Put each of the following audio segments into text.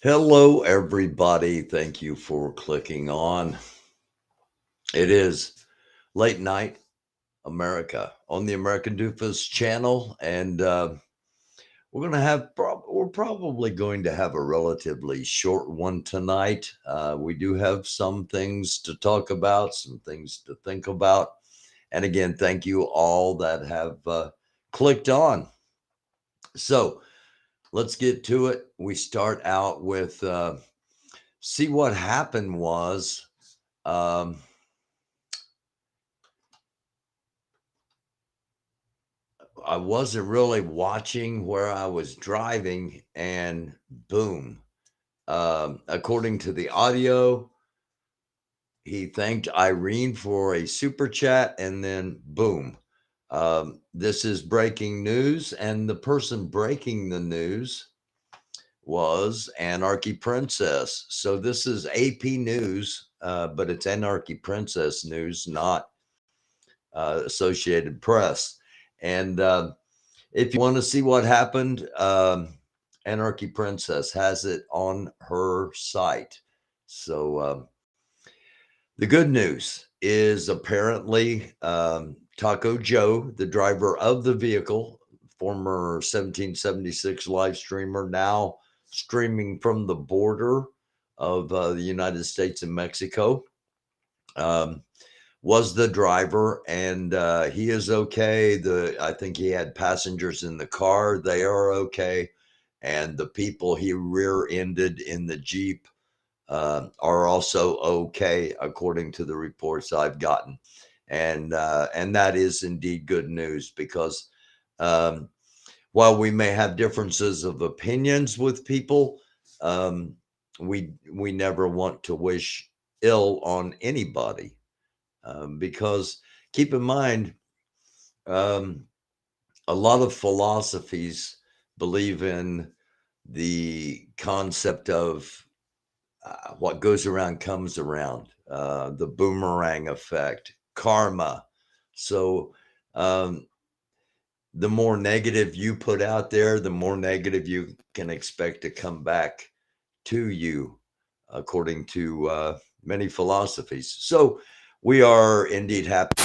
Hello, everybody. Thank you for clicking on. It is late night America on the American Doofus channel, and we're probably going to have a relatively short one tonight. We do have some things to talk about, some things to think about, and again, thank you all that have clicked on. So let's get to it. We start out with see what happened was. Um, I wasn't really watching where I was driving, and boom. According to the audio, he thanked Irene for a super chat, and then boom. This is breaking news, and the person breaking the news was Anarchy Princess. So this is AP News, but it's Anarchy Princess News, not Associated Press. And if you want to see what happened, Anarchy Princess has it on her site. So the good news is apparently Taco Joe, the driver of the vehicle, former 1776 live streamer, now streaming from the border of the United States and Mexico, was the driver, and he is okay. I think he had passengers in the car; they are okay, and the people he rear-ended in the Jeep are also okay, according to the reports I've gotten, and that is indeed good news because um, while we may have differences of opinions with people, um, we never want to wish ill on anybody. Because keep in mind, um, a lot of philosophies believe in the concept of what goes around comes around, the boomerang effect, karma. So, the more negative you put out there, the more negative you can expect to come back to you, according to many philosophies. So, we are indeed happy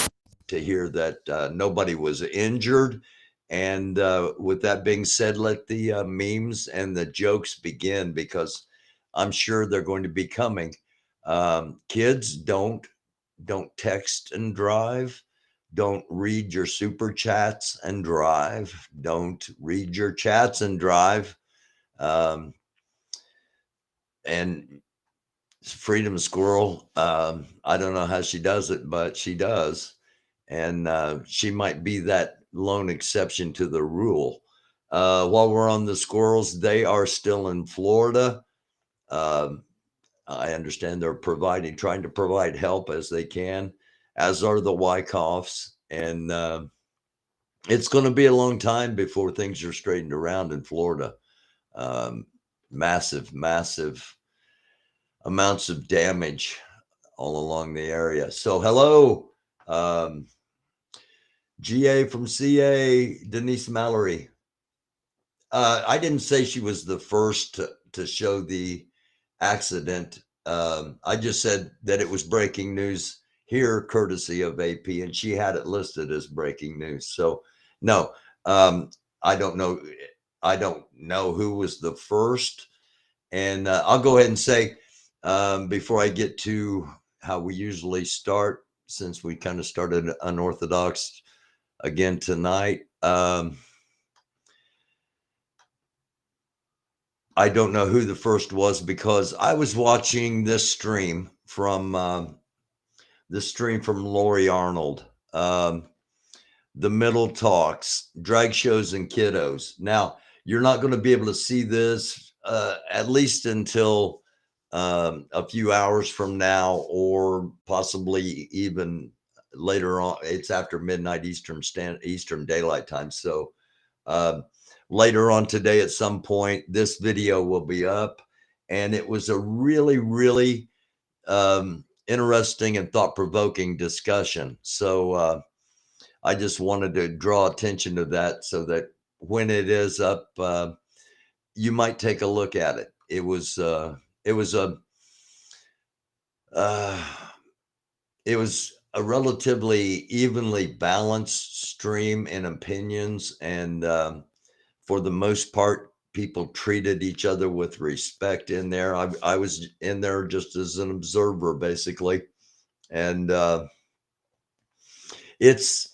to hear that nobody was injured. And with that being said, let the memes and the jokes begin because I'm sure they're going to be coming. Kids, don't text and drive. Don't read your super chats and drive. Don't read your chats and drive. Um, and Freedom Squirrel, I don't know how she does it, but she does. And she might be that lone exception to the rule. While we're on the squirrels, they are still in Florida. Um, I understand they're trying to provide help as they can, as are the Wyckoffs. And it's going to be a long time before things are straightened around in Florida. Um, massive amounts of damage all along the area. So, hello, um, GA from CA, Denise Mallory. I didn't say she was the first to show the accident. I just said that it was breaking news here, courtesy of AP, and she had it listed as breaking news. So, no, I don't know. I don't know who was the first. And I'll go ahead and say, before I get to how we usually start, since we kind of started unorthodox again tonight, I don't know who the first was because I was watching this stream from Lori Arnold, the middle talks, drag shows and kiddos. Now you're not going to be able to see this at least until a few hours from now, or possibly even later on. It's after midnight Eastern Daylight Time. So later on today, at some point, this video will be up, and it was a really interesting and thought-provoking discussion. So I just wanted to draw attention to that so that when it is up, you might take a look at it. it was it was a uh, it was a relatively evenly balanced stream in opinions, and for the most part, people treated each other with respect in there. I was in there just as an observer, basically, and it's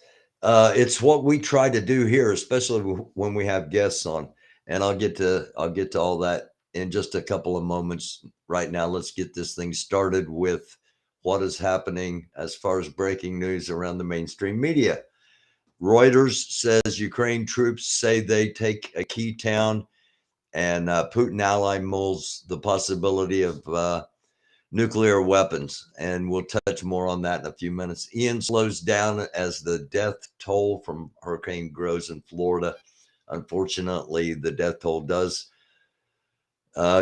what we try to do here, especially when we have guests on. And I'll get to all that in just a couple of moments. Right now, let's get this thing started with what is happening as far as breaking news around the mainstream media. Reuters says Ukraine troops say they take a key town, and Putin ally mulls the possibility of nuclear weapons. And we'll touch more on that in a few minutes. Ian slows down as the death toll from hurricane grows in Florida. Unfortunately, the death toll does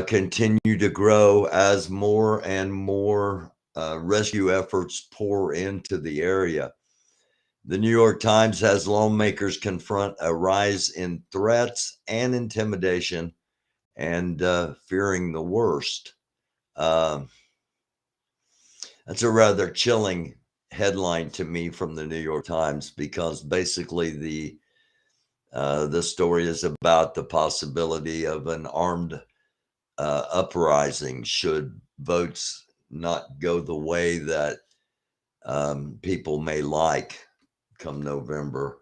continue to grow as more and more rescue efforts pour into the area. The New York Times has lawmakers confront a rise in threats and intimidation and fearing the worst. That's a rather chilling headline to me from the New York Times, because basically the story is about the possibility of an armed uprising should votes not go the way that people may like come November.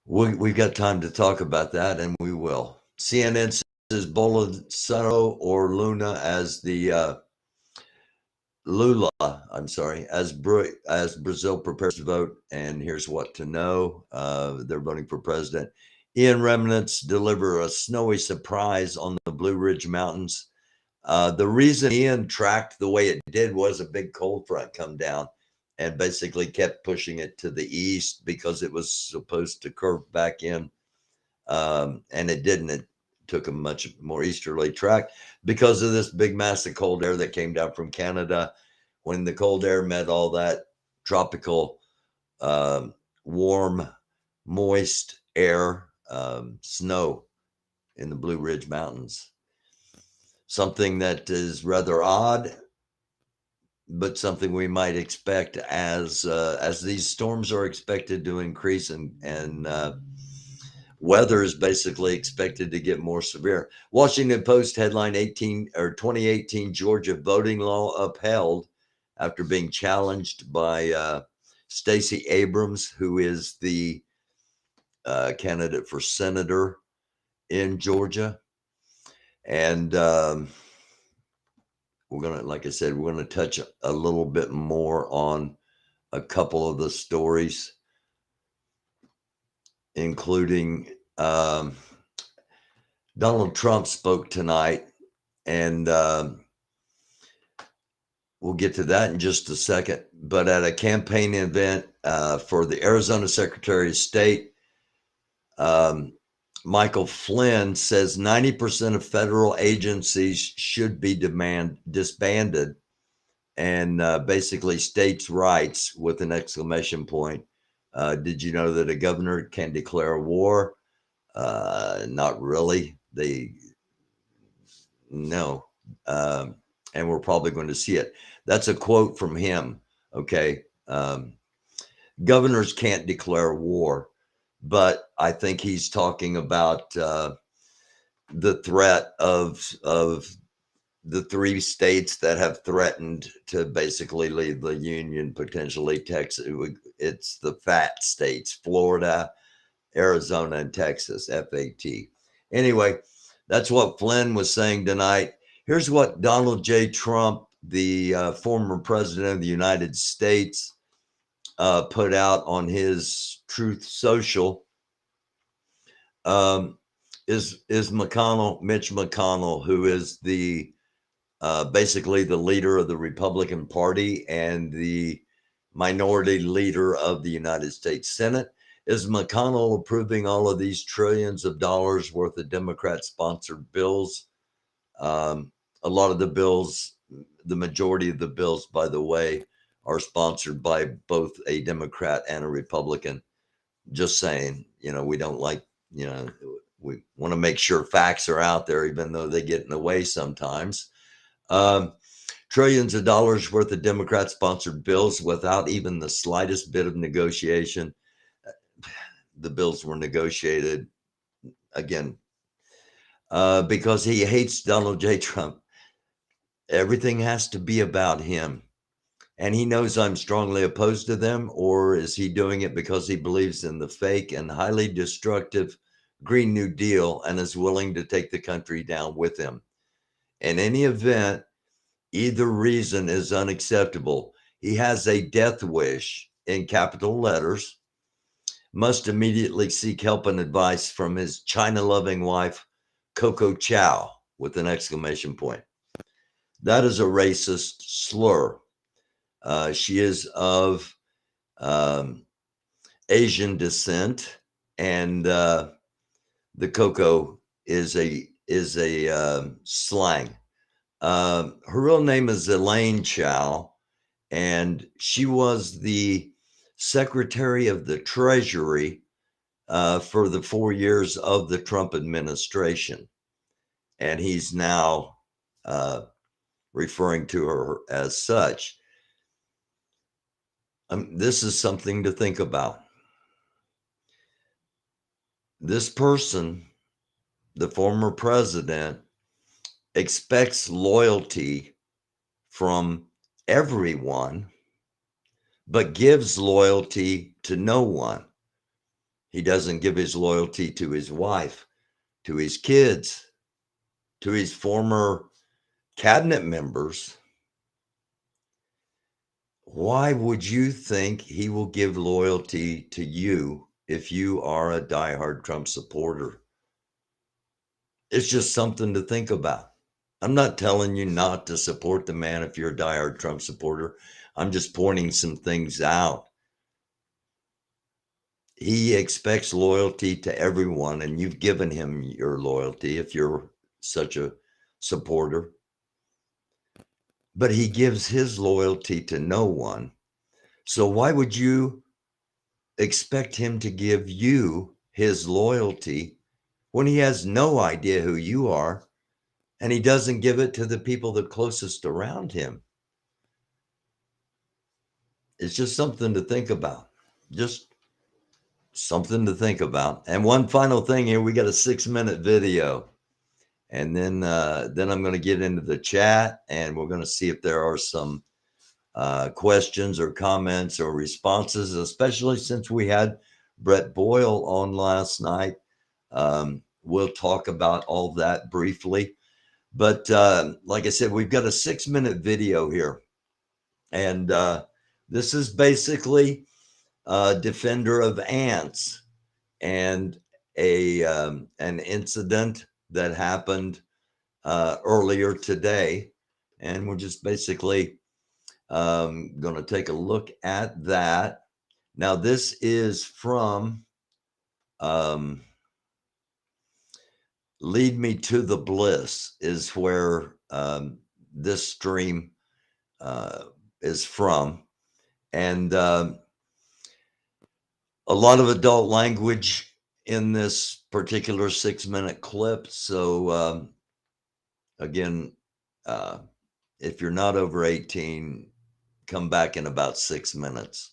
We've got time to talk about that, and we will. CNN says Bolsonaro or Luna as the Lula, I'm sorry, as Brazil prepares to vote, and here's what to know. They're voting for president. Ian remnants deliver a snowy surprise on the Blue Ridge Mountains. The reason Ian tracked the way it did was a big cold front come down and basically kept pushing it to the east because it was supposed to curve back in, and it didn't. It took a much more easterly track because of this big mass of cold air that came down from Canada. When the cold air met all that tropical, warm, moist air, snow in the Blue Ridge Mountains. Something that is rather odd, but something we might expect as these storms are expected to increase, and weather is basically expected to get more severe. Washington Post headline: 2018 Georgia voting law upheld after being challenged by Stacey Abrams, who is the candidate for senator in Georgia. And we're going to, like I said, we're going to touch a little bit more on a couple of the stories, including Donald Trump spoke tonight, and we'll get to that in just a second. But at a campaign event for the Arizona Secretary of State, Michael Flynn says 90% of federal agencies should be disbanded, and basically states' rights with an exclamation point. Did you know that a governor can declare war? Not really. No. And we're probably going to see it. That's a quote from him. Okay. Governors can't declare war, but I think he's talking about the threat of the three states that have threatened to basically leave the union, potentially Texas. It's the fat states: Florida, Arizona, and Texas, FAT. Anyway, that's what Flynn was saying tonight. Here's what Donald J. Trump, the former president of the United States, put out on his Truth Social. Is Mitch McConnell, who is the basically the leader of the Republican Party and the minority leader of the United States Senate. Is McConnell approving all of these trillions of dollars worth of Democrat-sponsored bills? A lot of the bills, the majority of the bills, by the way, are sponsored by both a Democrat and a Republican. Just saying, we don't like, we want to make sure facts are out there, even though they get in the way sometimes. Trillions of dollars worth of Democrat-sponsored bills without even the slightest bit of negotiation. The bills were negotiated, again, because he hates Donald J. Trump. Everything has to be about him. And he knows I'm strongly opposed to them, or is he doing it because he believes in the fake and highly destructive Green New Deal and is willing to take the country down with him? In any event, either reason is unacceptable. He has a death wish in capital letters, must immediately seek help and advice from his China-loving wife, Coco Chow, with an exclamation point. That is a racist slur. She is of Asian descent, and the Coco is a slang. Her real name is Elaine Chow, and she was the Secretary of the Treasury for the 4 years of the Trump administration. And he's now referring to her as such. This is something to think about. This person, the former president, expects loyalty from everyone, but gives loyalty to no one. He doesn't give his loyalty to his wife, to his kids, to his former cabinet members. Why would you think he will give loyalty to you if you are a diehard Trump supporter? It's just something to think about. I'm not telling you not to support the man if you're a diehard Trump supporter. I'm just pointing some things out. He expects loyalty to everyone, and you've given him your loyalty if you're such a supporter. But he gives his loyalty to no one. So why would you expect him to give you his loyalty when he has no idea who you are, and he doesn't give it to the people the closest around him? It's just something to think about. Just something to think about. And one final thing here, we got a 6-minute video. And then I'm going to get into the chat, and we're going to see if there are some questions or comments or responses, especially since we had Brett Boyle on last night. We'll talk about all that briefly. But like I said, we've got a 6-minute video here. And this is basically a defender of ants and an incident that happened earlier today. And we're just basically going to take a look at that. Now, this is from Lead Me to the Bliss is where this stream is from. And a lot of adult language in this particular 6-minute clip. So again, if you're not over 18, come back in about 6 minutes.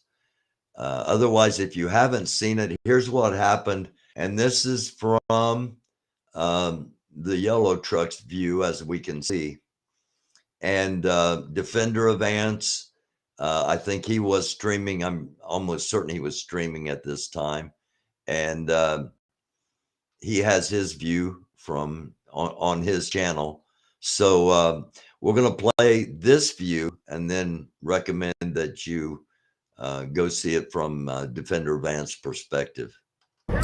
Otherwise, if you haven't seen it, here's what happened. And this is from the yellow truck's view, as we can see. And defender of ants, I think he was streaming. I'm almost certain he was streaming at this time. And he has his view from on his channel. So we're going to play this view and then recommend that you go see it from Defender of Ants' perspective. Lane,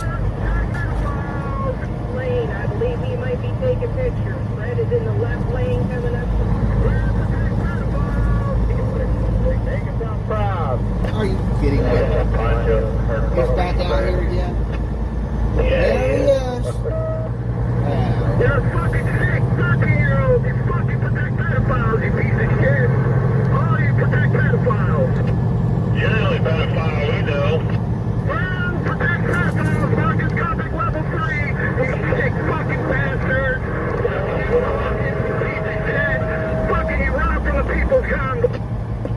I believe he might be taking pictures. Fred is in the left lane coming up. Take us proud. Are you kidding me? He's back out here again? There he is. You're a fucking sick 13-year-old. You fucking protect pedophiles, you piece of shit. Oh, you protect pedophiles. You're the only pedophile we know. Well, protect pedophiles, microscopic level 3. You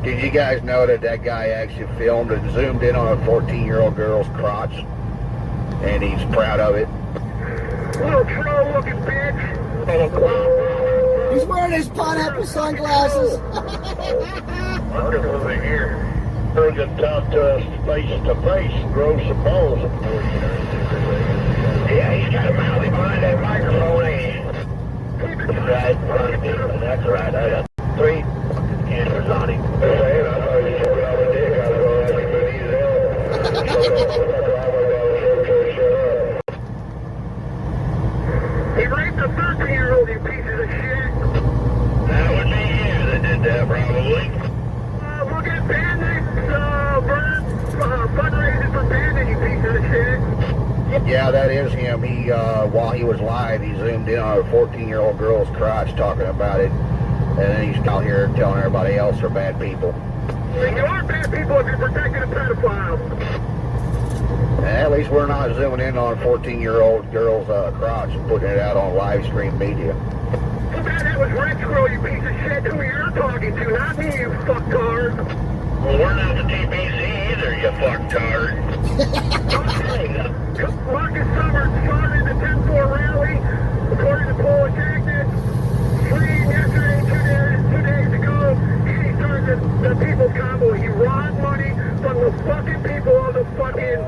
Did you guys know that that guy actually filmed and zoomed in on a 14-year-old girl's crotch? And he's proud of it. Little troll-looking bitch. He's wearing his pineapple sunglasses. Marcus over here. Heard him talk to us face to face, grow some balls. Yeah, he's got a mouthy behind that microphone, ain't he? Right in front of me. That's right. I got 3 cameras on him. I thought you showed out a dick. I was going to ask him, he raped a 13-year-old, you pieces of shit. That would be you that did that, probably. We'll get bandits, fundraising for bandits, you pieces of shit. Yeah, that is him. He, while he was live, he zoomed in on a 14-year-old girl's crotch talking about it. And then he's out here telling everybody else they're bad people. You are bad people if you're protecting a pedophile. At least we're not zooming in on a 14-year-old girl's crotch and putting it out on live stream media. Too bad that was Rich Girl, you piece of shit. Who you're talking to, not me, you fucktard. Well, we're not the TBC either, you fucktard. Marcus Summers started the 10-4 rally, according to Polish Agnes. Fleeing yesterday, 2 days ago, he started the People's Convoy. He robbed money from the fucking people on the fucking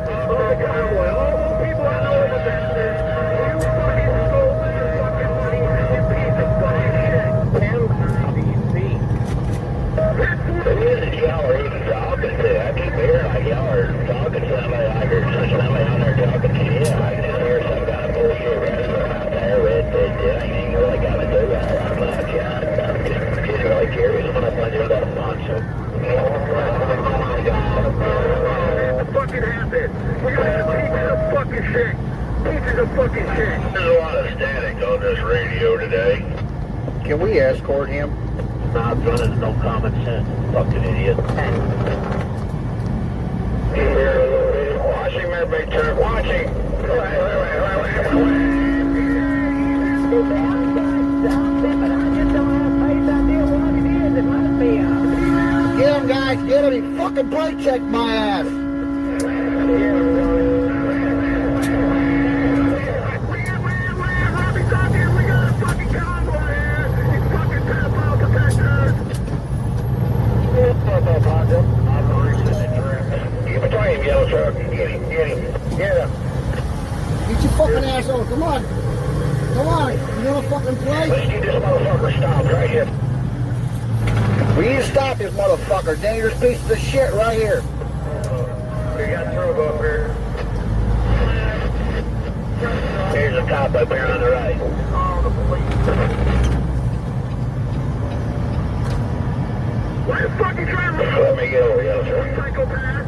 convoy. All those people I know are the bastards. You fucking stole their fucking money, you piece of fucking shit. That's what it is y'all are even talking to. I keep hearing like y'all are talking to somebody. I heard somebody on there talking to you. I just hear some kind of bullshit wrestler out there that ain't really got to do that. I'm not, I'm just really curious when I find you got a poncho. What fucking happened? You guys are pieces of fucking shit. Pieces of fucking shit. There's a lot of static on this radio today. Can we escort him? Not running no common sense, fucking idiot. Watching that big truck, watching. Get him, guys, get him. He fucking brake checked my ass. Yellow truck. Get him. Get him. Get your fucking ass over. Come on. Come on. You want to fucking play? Let's get this motherfucker stopped right here. We need to stop this motherfucker. Dangerous pieces of shit right here. We got trouble up here. There's a cop up here on the right. Why the fuck you trying to let me get over, yellow truck? Psychopath.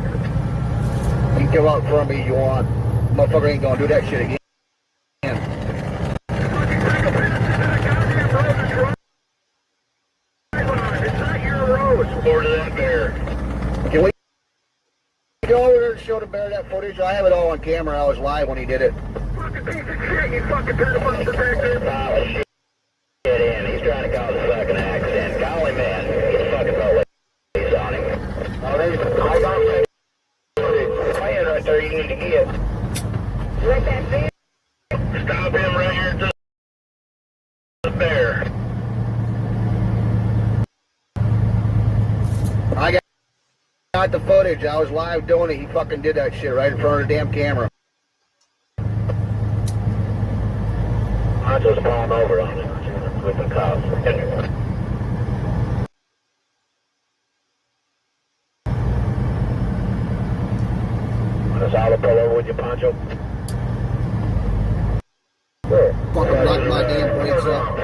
You can come out in front of me if you want. Motherfucker ain't gonna do that shit again. Fucking psychopath. This is a goddamn road that's right. It's not your road. Or to that bear. Can we go over there and show the bear that footage? I have it all on camera. I was live when he did it. Fucking piece of shit, you fucking pedophile protector. Pile of shit in. He's trying to cause a fucking accident. Call him in. He's fucking police on him. Oh, there's I got plan right there you need to get. Let that be. Stop him right here at the bear. I got the footage. I was live doing it. He fucking did that shit right in front of the damn camera. I just palm over on him with the cops. Let's all pull over with your poncho. Sure. Fucking knock my damn brakes up.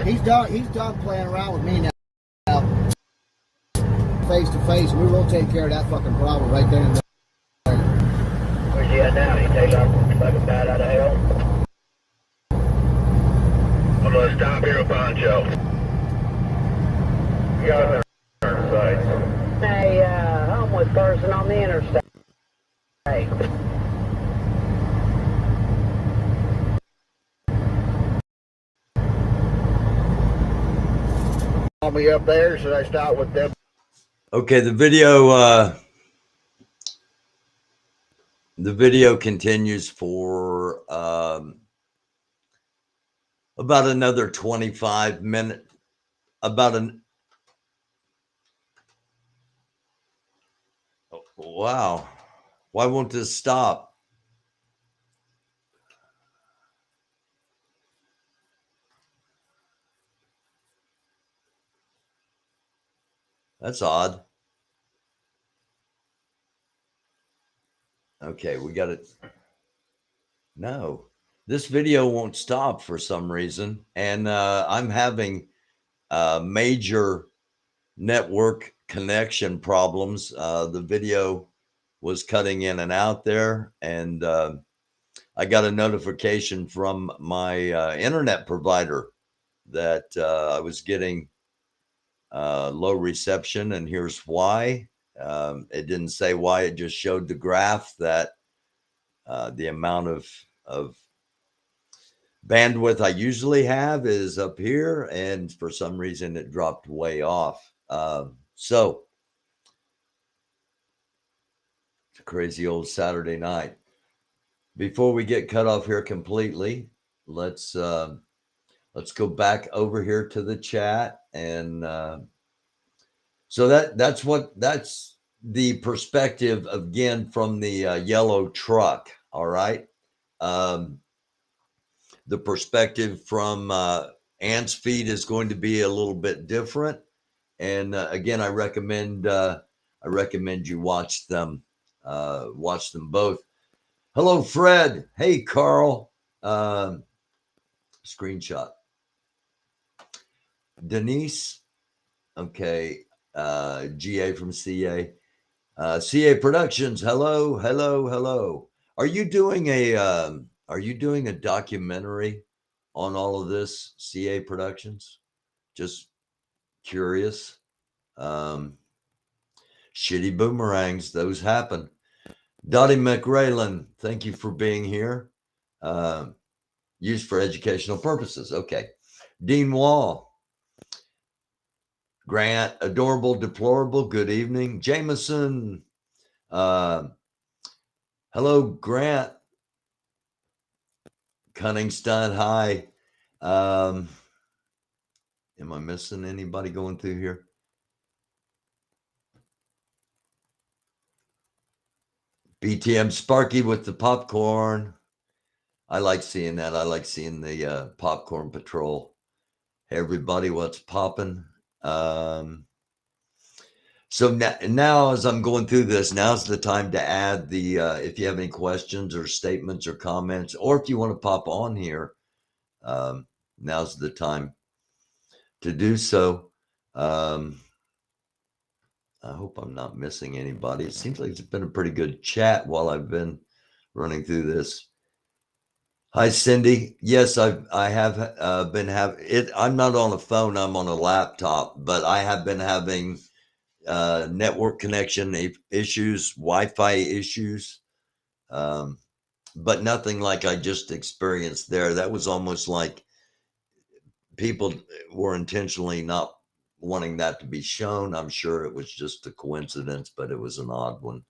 He's done playing around with me now. Face to face. We will take care of that fucking problem right then and there. Where's he at now? He takes off fucking bat out of hell. I'm gonna stop here with poncho. You got a side. A homeless person on the interstate. call me up there? Should I start with them? Okay, the video continues for about another 25 minutes. Wow. Why won't this stop? That's odd. Okay, we got it. No, this video won't stop for some reason. And I'm having major network connection problems. The video was cutting in and out there. And I got a notification from my internet provider that I was getting low reception. And here's why. It didn't say why. It just showed the graph that the amount of bandwidth I usually have is up here, and for some reason it dropped way off. So it's a crazy old Saturday night. Before we get cut off here completely, let's go back over here to the chat, and so that's the perspective again from the yellow truck. All right. The perspective from Ant's feed is going to be a little bit different, and again, I recommend you watch them both. Hello, Fred. Hey, Carl. Screenshot. Denise. Okay. GA from CA. CA Productions. Hello. Are you doing a documentary on all of this, CA Productions? Just curious. Shitty boomerangs, those happen. Dottie McRaylan, thank you for being here. Used for educational purposes. Okay. Dean Wall. Grant, adorable, deplorable, good evening. Jameson. Hello, Grant. Cunningston, hi. Am I missing anybody going through here? BTM Sparky with the popcorn. I like seeing that. I like seeing the popcorn patrol. Hey, everybody, what's popping? So now as I'm going through this, now's the time to add the, if you have any questions or statements or comments, or if you want to pop on here, now's the time to do so. I hope I'm not missing anybody. It seems like it's been a pretty good chat while I've been running through this. Hi, Cindy. Yes, I have been having it. I'm not on a phone. I'm on a laptop, but I have been having network connection issues, Wi-Fi issues, but nothing like I just experienced there. That was almost like people were intentionally not wanting that to be shown. I'm sure it was just a coincidence, but it was an odd one.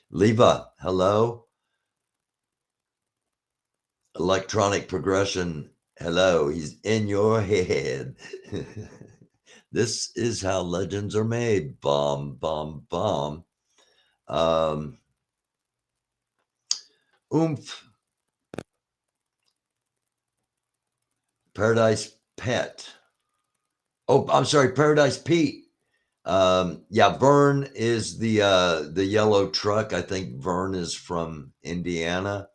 Leva, hello. Electronic progression, hello. He's in your head. This is how legends are made. Bomb. Oomph. Paradise Pet. Oh, I'm sorry, Paradise Pete. Yeah, Vern is the yellow truck. I think Vern is from Indiana.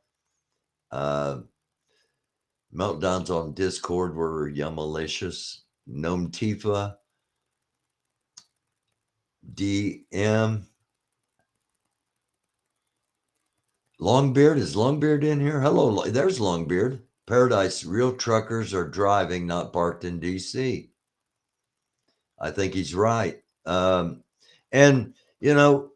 Meltdowns on Discord were Yummalicious. Gnome Tifa. DM. Longbeard, is Longbeard in here? Hello, there's Longbeard. Paradise, real truckers are driving, not parked in DC. I think he's right. And, you know,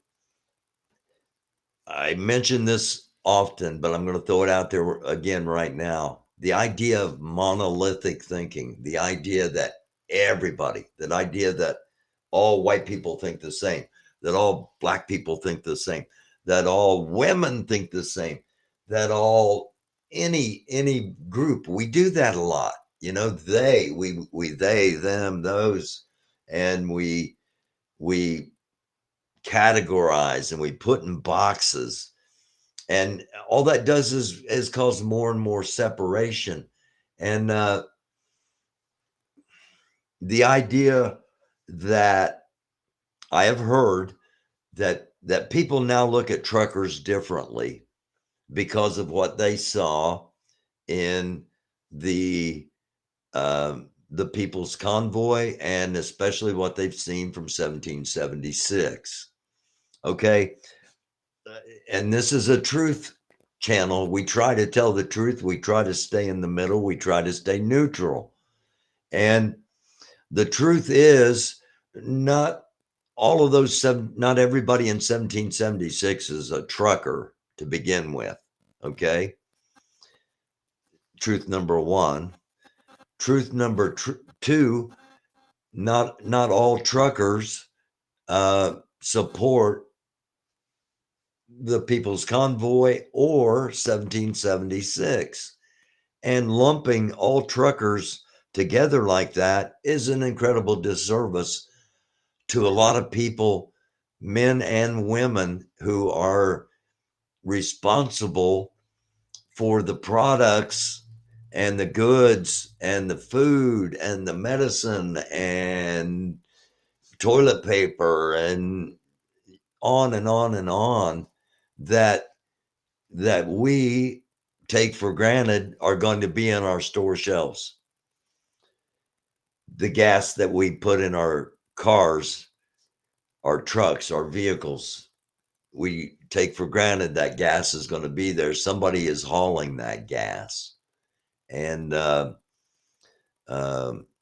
I mention this often, but I'm going to throw it out there again right now. The idea of monolithic thinking, the idea that everybody. That idea that all white people think the same, that all black people think the same, that all women think the same, that all any group, we do that a lot. You know, they, them, those, and we categorize and we put in boxes, and all that does is cause more and more separation. And the idea that I have heard that people now look at truckers differently because of what they saw in the People's Convoy, and especially what they've seen from 1776. Okay, and this is a truth channel. We try to tell the truth. We try to stay in the middle. We try to stay neutral. And the truth is, not all of those not everybody in 1776 is a trucker to begin with. Okay. Truth number one. Truth number two, not all truckers support the People's Convoy or 1776. And lumping all truckers together like that is an incredible disservice to a lot of people, men and women, who are responsible for the products and the goods and the food and the medicine and toilet paper and on and on and on, that we take for granted are going to be on our store shelves. The gas that we put in our cars, our trucks, our vehicles, we take for granted that gas is going to be there. Somebody is hauling that gas. And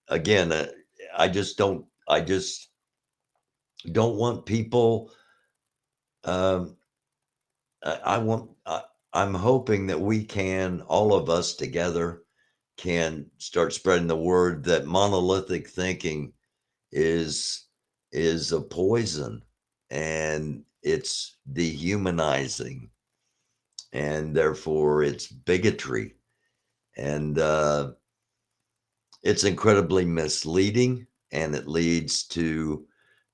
again, I just don't want people. I'm hoping that we can, all of us together, can start spreading the word that monolithic thinking is a poison, and it's dehumanizing, and therefore it's bigotry, and it's incredibly misleading, and it leads to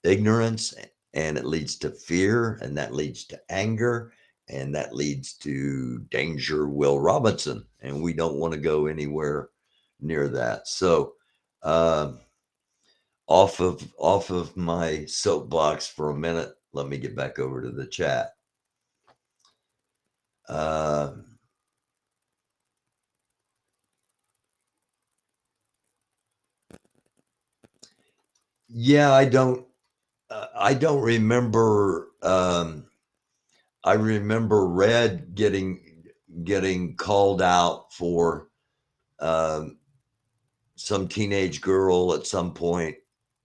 ignorance, and it leads to fear, and that leads to anger, and that leads to danger, Will Robinson, and we don't want to go anywhere near that. So off of my soapbox for a minute, let me get back over to the chat. Yeah, I don't remember. I remember Red getting called out for some teenage girl at some point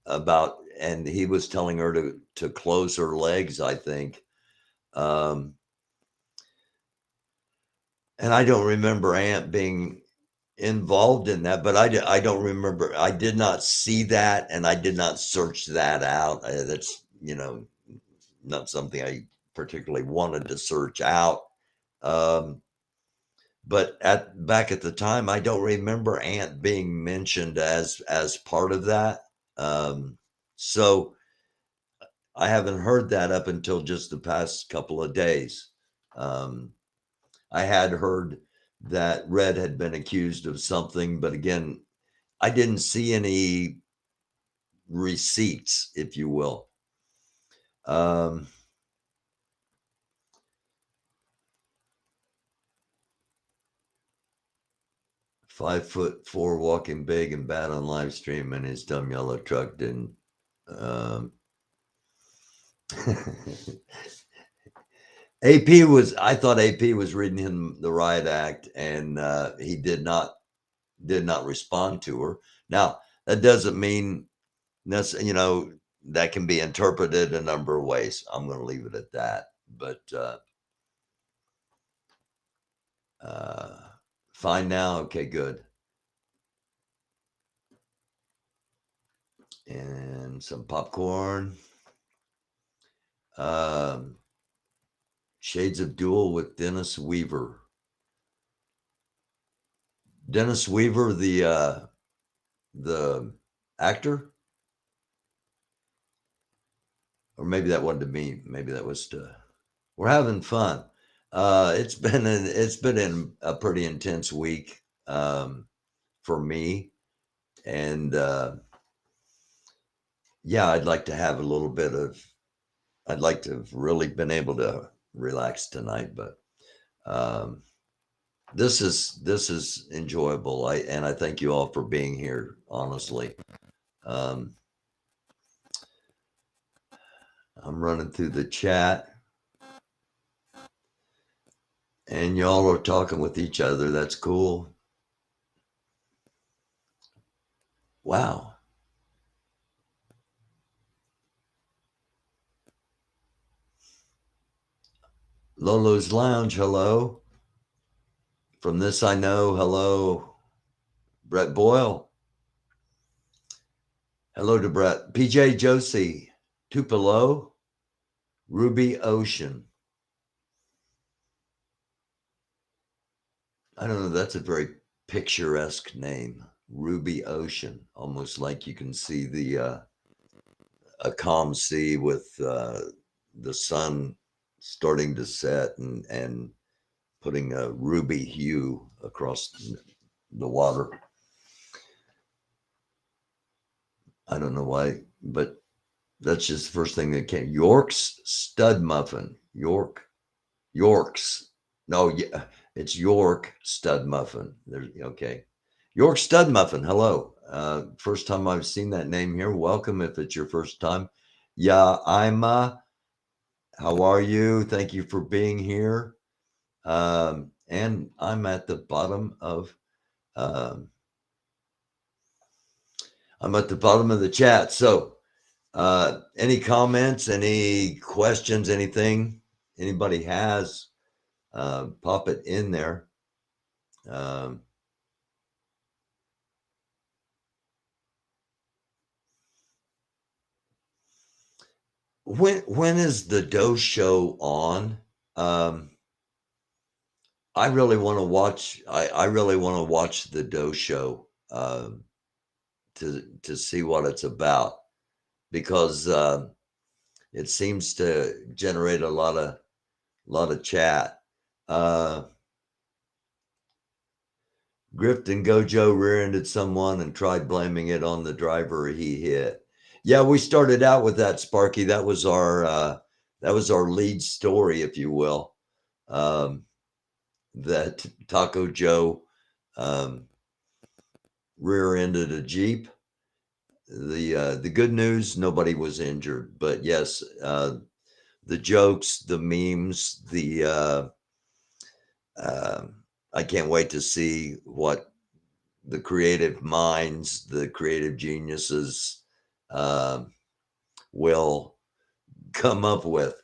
about, and he was telling her to close her legs, I think. And I don't remember Ant being involved in that, but I don't remember. I did not see that, and I did not search that out. That's, not something I particularly wanted to search out. But back at the time, I don't remember Ant being mentioned as part of that. So I haven't heard that up until just the past couple of days. I had heard that Red had been accused of something, but again, I didn't see any receipts, if you will. 5'4", walking big and bad on live stream, and his dumb yellow truck didn't. I thought AP was reading him the riot act, and he did not respond to her. Now, that doesn't mean that's, that can be interpreted a number of ways. I'm going to leave it at that. But fine now. Okay, good. and some popcorn. Shades of Duel with Dennis Weaver. Dennis Weaver, the actor, or maybe that wasn't to me. Maybe that was to. We're having fun. It's been a pretty intense week for me, and yeah, I'd like to have a little bit of. I'd like to have really been able to relax tonight, but this is enjoyable. I thank you all for being here. Honestly, I'm running through the chat, and y'all are talking with each other. That's cool. Wow. Lolo's Lounge, hello. From This I Know, hello. Brett Boyle. Hello to Brett. PJ Josie. Tupelo. Ruby Ocean. I don't know, that's a very picturesque name. Ruby Ocean. Almost like you can see a calm sea with the sun starting to set and putting a ruby hue across the water. I don't know why, but that's just the first thing that came. York's Stud Muffin. York's. No, yeah, it's York Stud Muffin. There's okay. York Stud Muffin. Hello. First time I've seen that name here. Welcome if it's your first time. Yeah, Ima. How are you? Thank you for being here. And I'm at the bottom of the chat. So any comments, any questions, anything anybody has, pop it in there. When is the Doe Show on? I really want to watch. I really want to watch the Doe Show to see what it's about, because it seems to generate a lot of chat. Grift and Gojo rear-ended someone and tried blaming it on the driver he hit. Yeah, we started out with that, Sparky. That was our lead story, if you will. That Taco Joe rear-ended a Jeep. The good news, nobody was injured, but yes, the jokes, the memes, I can't wait to see what the creative minds, the creative geniuses will come up with.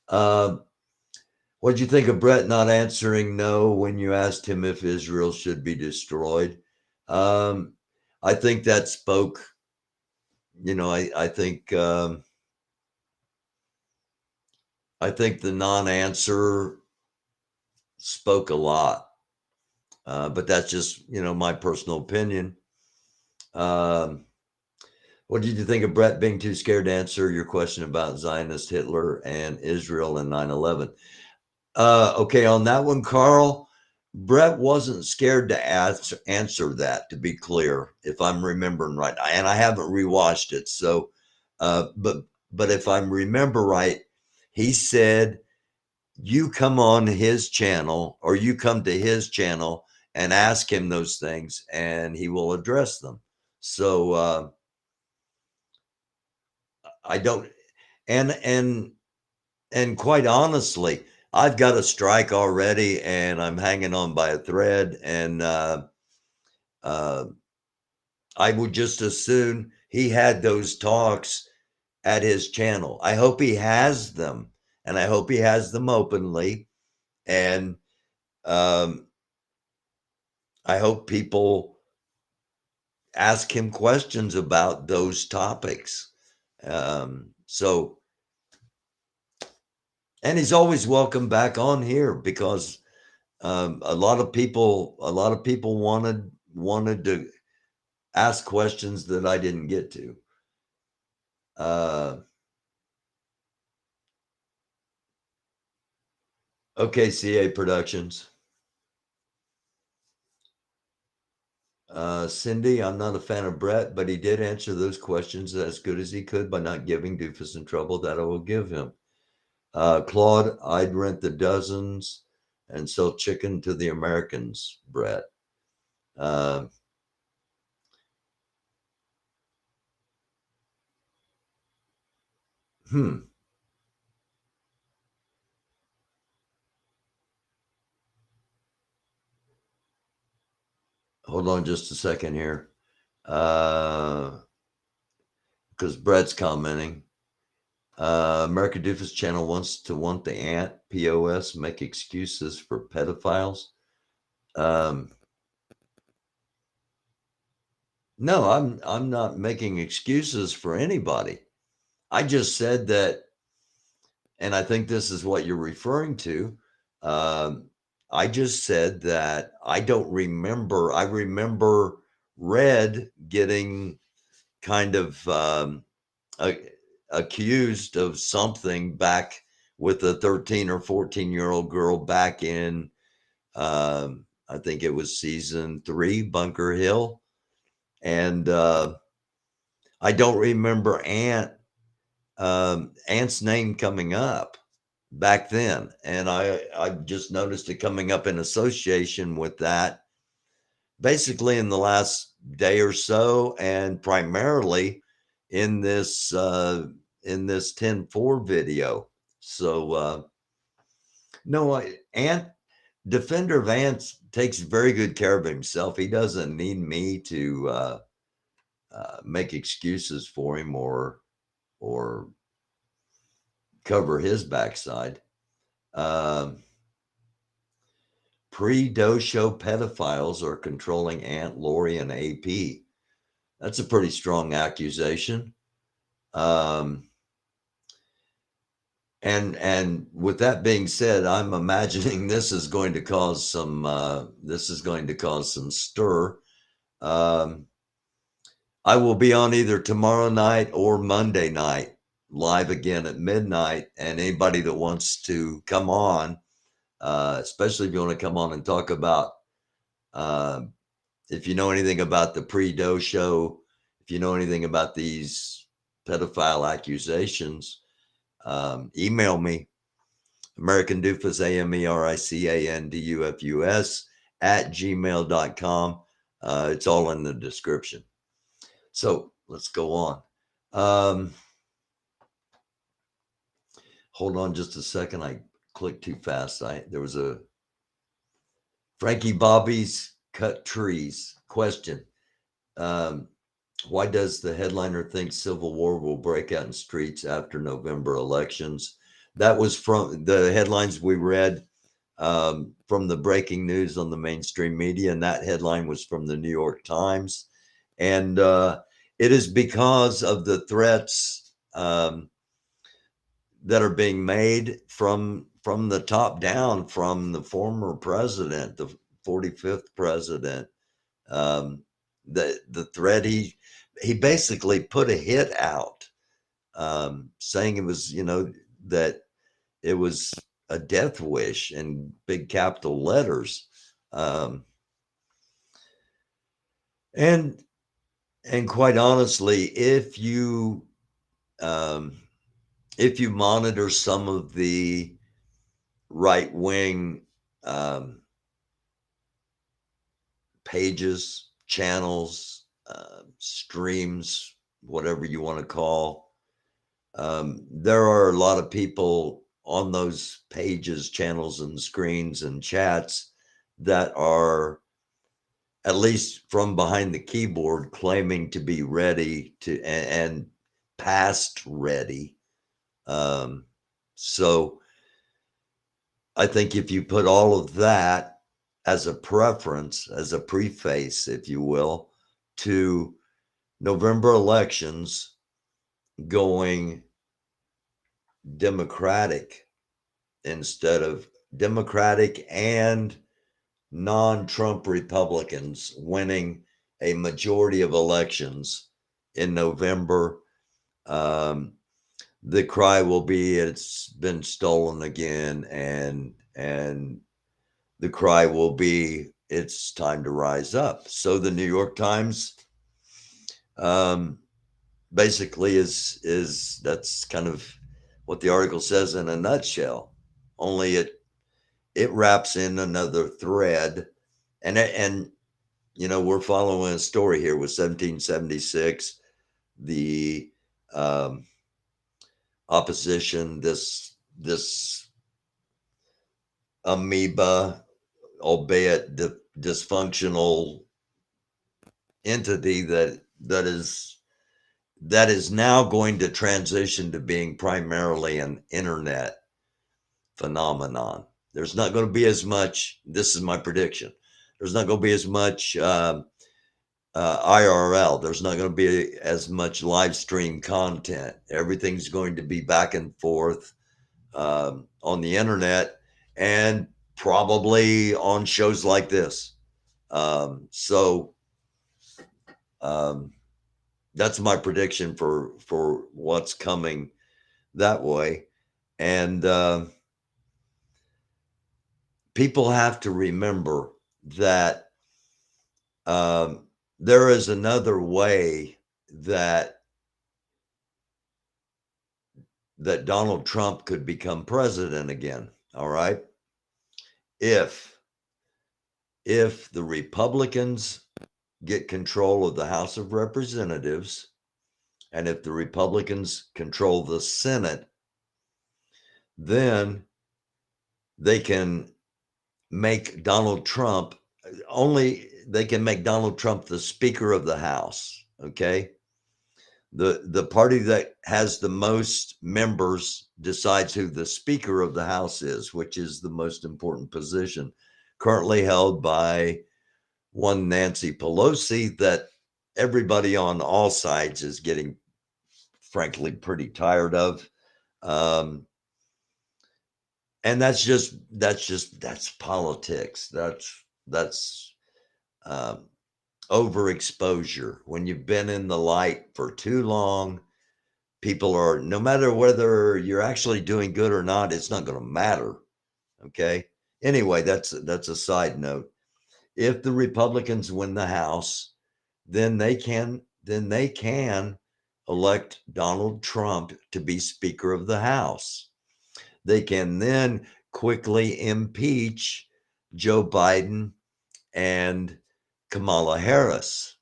What did you think of Brett not answering no when you asked him if Israel should be destroyed? I think that spoke, I think the non-answer spoke a lot. But that's just, my personal opinion. What did you think of Brett being too scared to answer your question about Zionist Hitler and Israel and 9/11? Okay, on that one, Carl, Brett wasn't scared to answer that, to be clear, if I'm remembering right. And I haven't rewatched it. So, but if I remember right, he said, you come on his channel, or you come to his channel and ask him those things and he will address them. So, I don't, and quite honestly, I've got a strike already and I'm hanging on by a thread, and I would just as soon he had those talks at his channel. I hope he has them, and I hope he has them openly, and I hope people ask him questions about those topics. So, and he's always welcome back on here because a lot of people wanted to ask questions that I didn't get to. Okay, CA Productions. Cindy, I'm not a fan of Brett, but he did answer those questions as good as he could by not giving Doofus in trouble that I will give him. Claude, I'd rent the dozens and sell chicken to the Americans, Brett. Hold on just a second here. Because Brett's commenting. America Doofus channel wants the ant POS make excuses for pedophiles. No, I'm not making excuses for anybody. I just said that, and I think this is what you're referring to. I just said that I don't remember. I remember Red getting kind of accused of something back with a 13 or 14-year-old girl back in, I think it was season 3, Bunker Hill. And I don't remember Ant's name coming up back then. And I just noticed it coming up in association with that basically in the last day or so, and primarily in this 10-4 video. So no, Defender of Ants takes very good care of himself. He doesn't need me to make excuses for him or cover his backside. Pre-Doe-show pedophiles are controlling Aunt Lori and AP. That's a pretty strong accusation. And with that being said, I'm imagining this is going to cause some stir. I will be on either tomorrow night or Monday night live again at midnight, and anybody that wants to come on, especially if you want to come on and talk about if you know anything about the pre-Doe show, if you know anything about these pedophile accusations, email me, americandufus, americandufus @gmail.com. It's all in the description. So let's go on. Hold on just a second. I clicked too fast. There was a Frankie Bobby's cut trees question. Why does the headliner think civil war will break out in streets after November elections? That was from the headlines we read from the breaking news on the mainstream media, and that headline was from the New York Times. And it is because of the threats that are being made from the top down, from the former president, the 45th president. The threat, he basically put a hit out saying it was, that it was a death wish in big capital letters. And quite honestly, if you monitor some of the right-wing pages, channels, streams, whatever you want to call, there are a lot of people on those pages, channels, and screens and chats that are, at least from behind the keyboard, claiming to be ready to and past ready. So I think if you put all of that as a preference, as a preface, if you will, to November elections going Democratic instead of Democratic and non-Trump Republicans winning a majority of elections in November. The cry will be, it's been stolen again, and the cry will be, it's time to rise up. So the New York Times basically is that's kind of what the article says in a nutshell. Only it wraps in another thread, and you know, we're following a story here with 1776, the opposition, this amoeba, albeit dysfunctional entity that is now going to transition to being primarily an internet phenomenon. There's not going to be as much, this is my prediction, there's not going to be as much IRL. There's not going to be as much live stream content. Everything's going to be back and forth on the internet and probably on shows like this. So that's my prediction for what's coming that way. And people have to remember that there is another way that Donald Trump could become president again. All right. If the Republicans get control of the House of Representatives, and if the Republicans control the Senate, then they can make Donald Trump they can make Donald Trump the Speaker of the House. Okay. The party that has the most members decides who the Speaker of the House is, which is the most important position currently held by one Nancy Pelosi that everybody on all sides is getting, frankly, pretty tired of. And that's politics. That's overexposure. When you've been in the light for too long, people are, no matter whether you're actually doing good or not, it's not going to matter. Okay. Anyway, that's a side note. If the Republicans win the House, then they can elect Donald Trump to be Speaker of the House. They can then quickly impeach Joe Biden and Kamala Harris,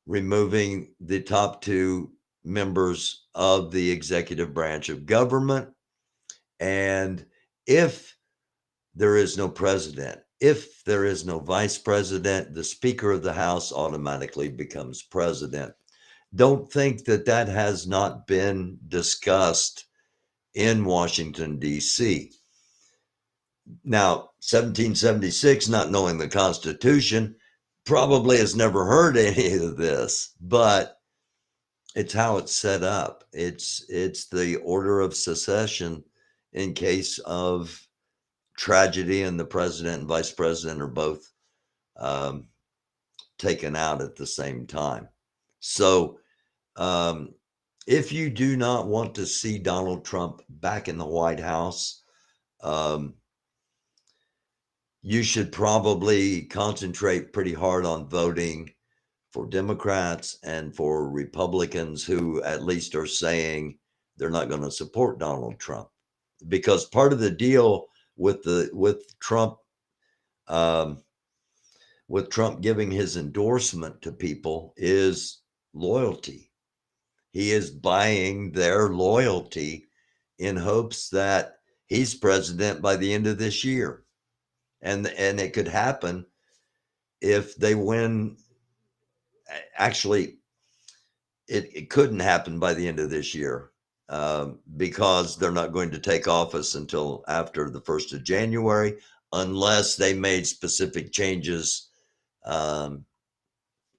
removing the top two members of the executive branch of government. And if there is no president, if there is no vice president, the Speaker of the House automatically becomes president. Don't think that has not been discussed in Washington, D.C. Now, 1776, not knowing the Constitution, probably has never heard any of this, but it's how it's set up. It's the order of secession in case of tragedy and the president and vice president are both taken out at the same time. So if you do not want to see Donald Trump back in the White House, you should probably concentrate pretty hard on voting for Democrats and for Republicans who at least are saying they're not going to support Donald Trump. Because part of the deal with Trump giving his endorsement to people is loyalty. He is buying their loyalty in hopes that he's president by the end of this year. And it could happen if they win. Actually, it couldn't happen by the end of this year because they're not going to take office until after the 1st of January, unless they made specific changes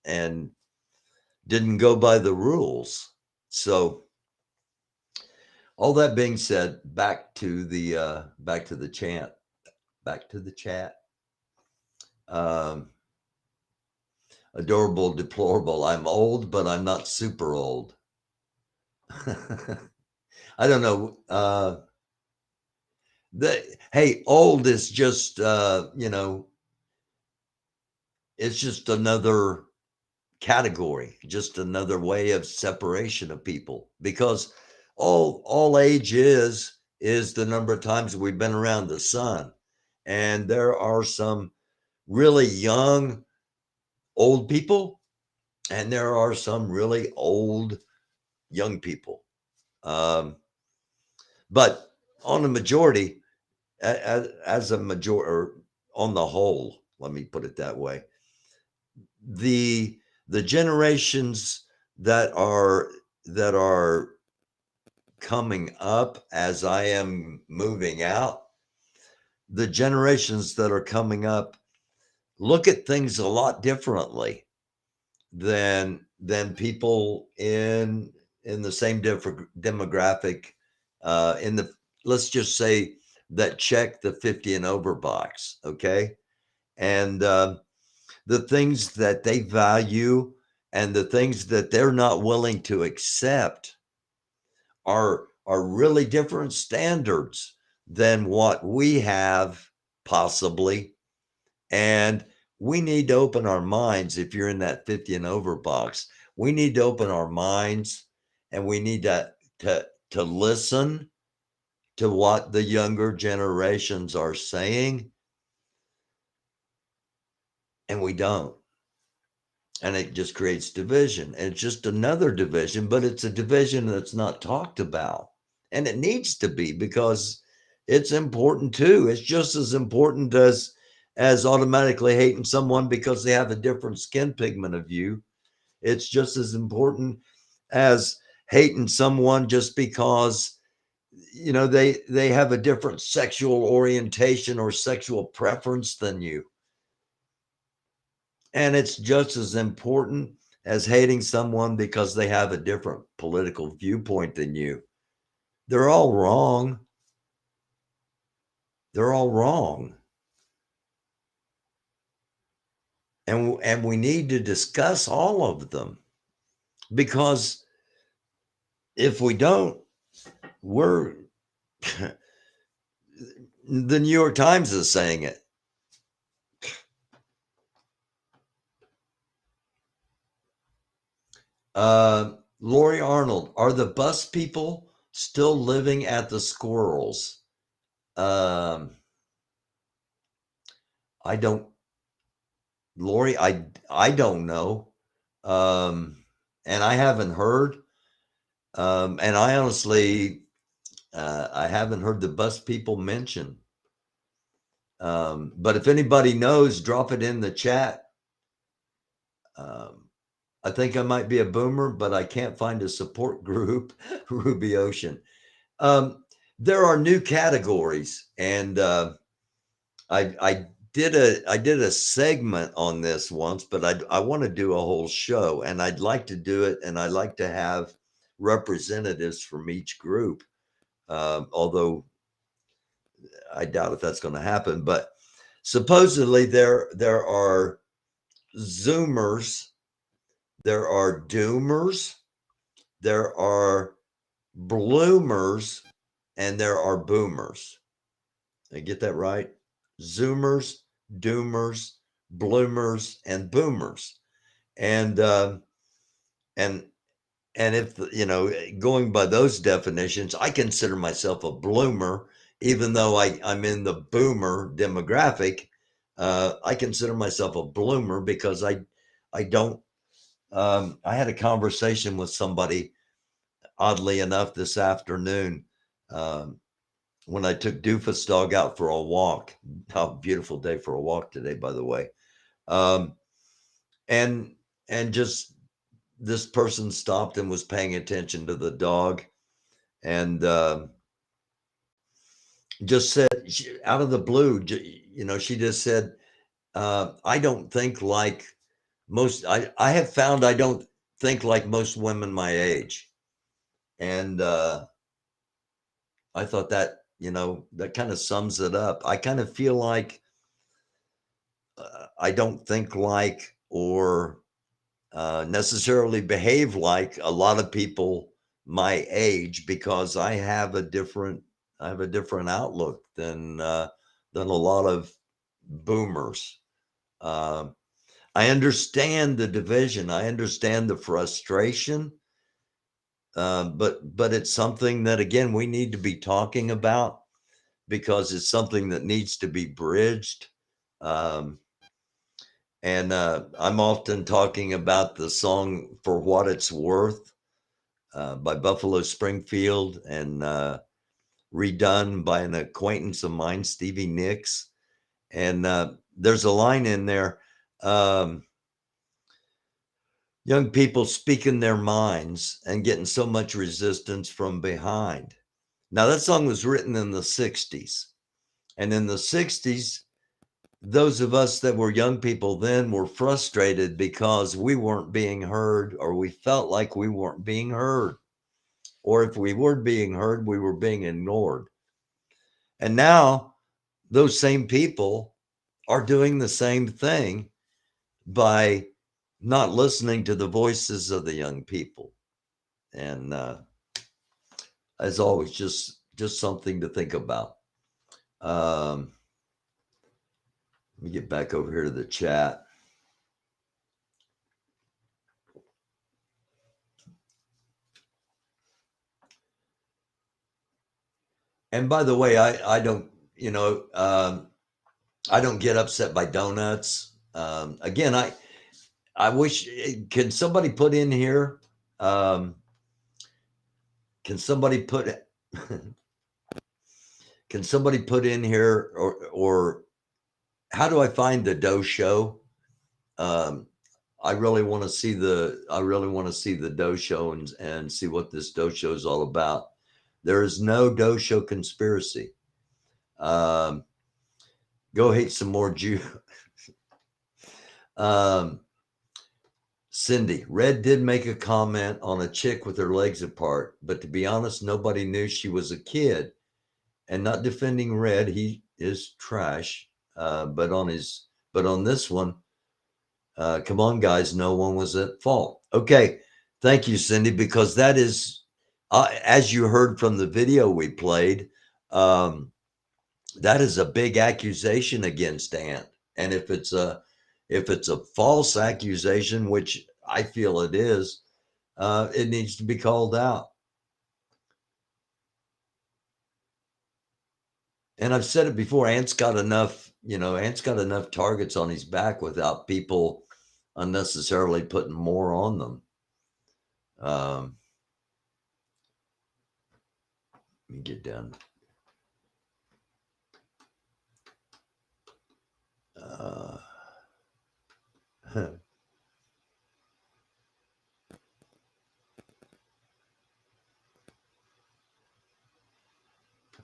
and didn't go by the rules. So all that being said, back to the chat. Adorable, deplorable. I'm old, but I'm not super old. I don't know. Hey, old is just it's just another category, just another way of separation of people, because all age is the number of times we've been around the sun. And there are some really young old people, and there are some really old young people. But on the majority, as a majority, or on the whole, let me put it that way, the generations that are coming up as I am moving out, the generations that are coming up look at things a lot differently than people in the same demographic, in the, let's just say, that check the 50 and over box. Okay. And the things that they value and the things that they're not willing to accept are really different standards than what we have, possibly. And we need to open our minds. If you're in that 50 and over box, we need to open our minds, and we need to listen to what the younger generations are saying, and we don't. And it just creates division. And it's just another division, but it's a division that's not talked about. And it needs to be, because it's important too. It's just as important as automatically hating someone because they have a different skin pigment of you. It's just as important as hating someone just because they have a different sexual orientation or sexual preference than you. And it's just as important as hating someone because they have a different political viewpoint than you. They're all wrong. They're all wrong. And we need to discuss all of them, because if we don't, we're the New York Times is saying it. Lori Arnold, are the bus people still living at the squirrels? I don't, Lori, I don't know. And I haven't heard. And I honestly, I haven't heard the bus people mention. But if anybody knows, drop it in the chat. I think I might be a boomer, but I can't find a support group. Ruby Ocean. There are new categories, and I did a segment on this once, but I want to do a whole show, and I'd like to do it, and I'd like to have representatives from each group, although I doubt if that's going to happen. But supposedly there are Zoomers, there are Doomers, there are Bloomers, and there are Boomers. Did I get that right? Zoomers, Doomers, Bloomers, and Boomers. And if going by those definitions, I consider myself a Bloomer, even though I'm in the Boomer demographic. I consider myself a Bloomer because I don't. I had a conversation with somebody, oddly enough, this afternoon, when I took Doofus Dog out for a walk. Oh, beautiful day for a walk today, by the way. And just this person stopped and was paying attention to the dog, and just said, out of the blue, she just said, I don't think like I have found I don't think like most women my age. And I thought that, that kind of sums it up. I kind of feel like I don't think like or necessarily behave like a lot of people my age because I have a different outlook than a lot of boomers. I understand the division. I understand the frustration. But it's something that, again, we need to be talking about because it's something that needs to be bridged. And I'm often talking about the song For What It's Worth by Buffalo Springfield and redone by an acquaintance of mine, Stevie Nicks. And there's a line in there, young people speaking their minds and getting so much resistance from behind. Now, that song was written in the 60s. And in the 60s, those of us that were young people then were frustrated because we weren't being heard, or we felt like we weren't being heard. Or if we were being heard, we were being ignored. And now those same people are doing the same thing by not listening to the voices of the young people. And as always, just something to think about. Let me get back over here to the chat. And by the way, I don't, I don't get upset by donuts. Again, I wish, can somebody put in here, can somebody put in here, or how do I find the dough show? I really want to see the dough show and see what this dough show is all about. There is no dough show conspiracy. Go hate some more Jew. Cindy, Red did make a comment on a chick with her legs apart, but to be honest, nobody knew she was a kid. And not defending Red, he is trash. But on this one, come on, guys, no one was at fault. Okay, thank you, Cindy, because that is, as you heard from the video we played, that is a big accusation against Ant. And if it's a false accusation, which I feel it is, it needs to be called out. And I've said it before, Ant's got enough targets on his back without people unnecessarily putting more on them. Let me get down.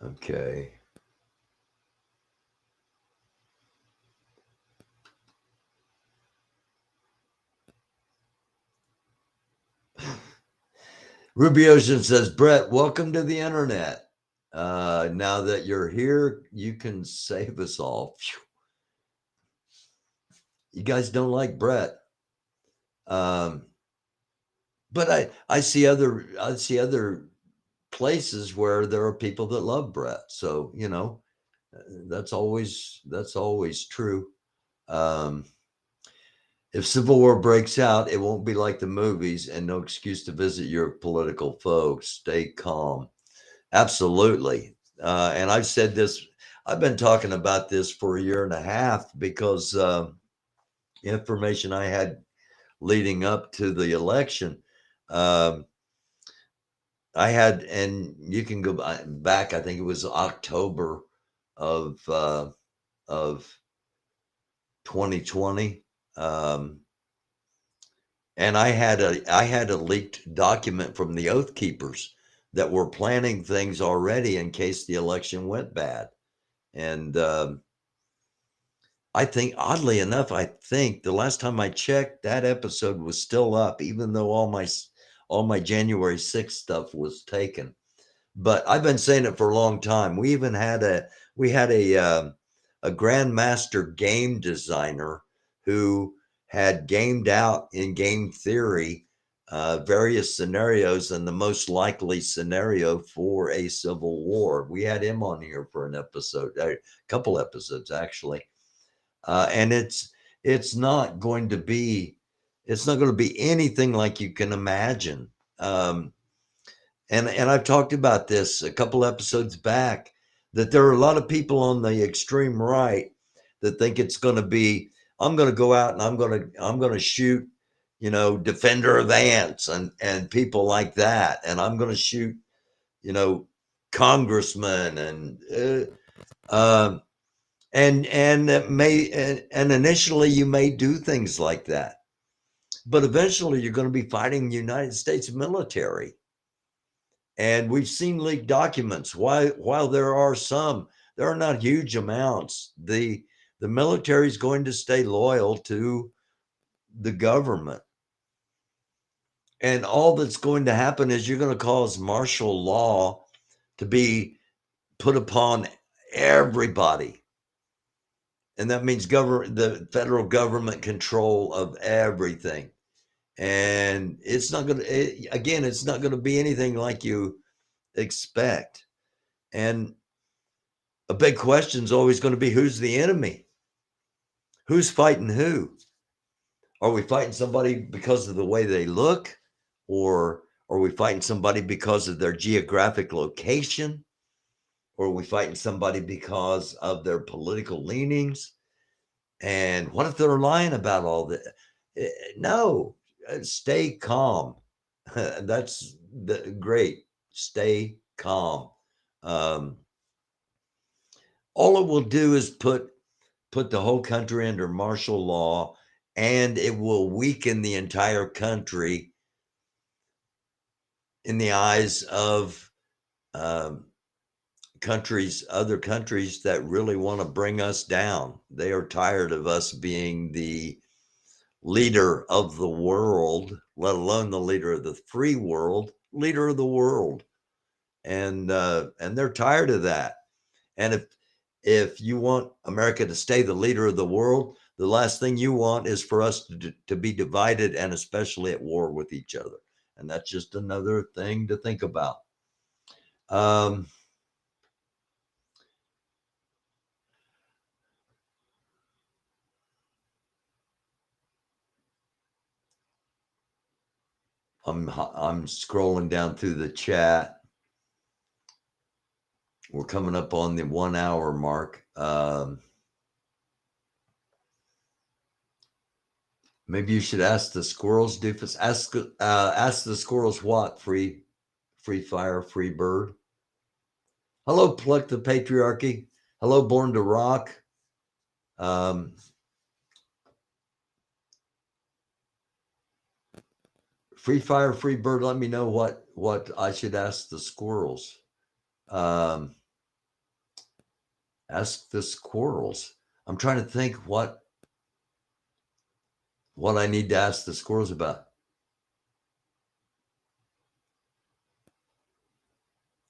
Okay. Ruby Ocean says, Brett, welcome to the internet. Now that you're here, you can save us all. Phew. You guys don't like Brett. But I see other places where there are people that love Brett. So, that's always true. If civil war breaks out, it won't be like the movies and no excuse to visit your political folks. Stay calm. Absolutely. And I've said this, I've been talking about this for a year and a half because information I had leading up to the election, I had, and you can go back, I think it was October of 2020. And I had a leaked document from the Oath Keepers that were planning things already in case the election went bad. And I think, oddly enough, I think the last time I checked, that episode was still up, even though all my January 6th stuff was taken. But I've been saying it for a long time. We even had a grandmaster game designer who had gamed out in game theory various scenarios, and the most likely scenario for a civil war. We had him on here for an episode, a couple episodes actually, and it's not going to be anything like you can imagine. And I've talked about this a couple episodes back, that there are a lot of people on the extreme right that think it's going to be, I'm going to go out and I'm going to shoot, Defender of Ants and people like that, and I'm going to shoot, congressmen and initially you may do things like that, but eventually you're going to be fighting the United States military. And we've seen leaked documents. While there are not huge amounts. The military is going to stay loyal to the government. And all that's going to happen is you're going to cause martial law to be put upon everybody. And that means the federal government control of everything. And it's not going to be anything like you expect. And a big question is always going to be, who's the enemy? Who's fighting who? Are we fighting somebody because of the way they look? Or are we fighting somebody because of their geographic location? Or are we fighting somebody because of their political leanings? And what if they're lying about all that? No, stay calm. That's great. Stay calm. All it will do is put the whole country under martial law, and it will weaken the entire country in the eyes of other countries that really want to bring us down. They are tired of us being the leader of the world, let alone the leader of the free world, leader of the world. And they're tired of that. And if you want America to stay the leader of the world, the last thing you want is for us to be divided and especially at war with each other. And that's just another thing to think about. I'm scrolling down through the chat. We're coming up on the 1 hour mark. Maybe you should ask the squirrels, Doofus. Ask the squirrels what? Free fire, free bird. Hello, Pluck the Patriarchy. Hello, Born to Rock. Free fire, free bird. Let me know what I should ask the squirrels. Ask the squirrels. I'm trying to think what I need to ask the squirrels about.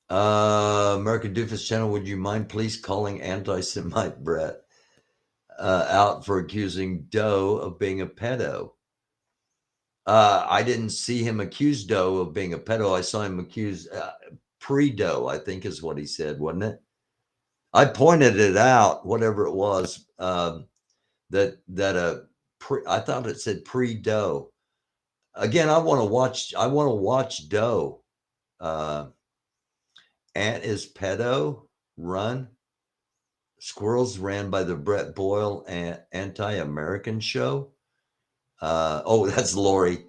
American Doofus channel, would you mind please calling anti-Semite Brett out for accusing Doe of being a pedo? I didn't see him accuse Doe of being a pedo. I saw him accuse pre-Doe, I think is what he said, wasn't it? I pointed it out, whatever it was, I thought it said pre-Doe. Again, I want to watch Doe. Ant is pedo, run. Squirrels ran by the Brett Boyle anti-American show. That's Lori.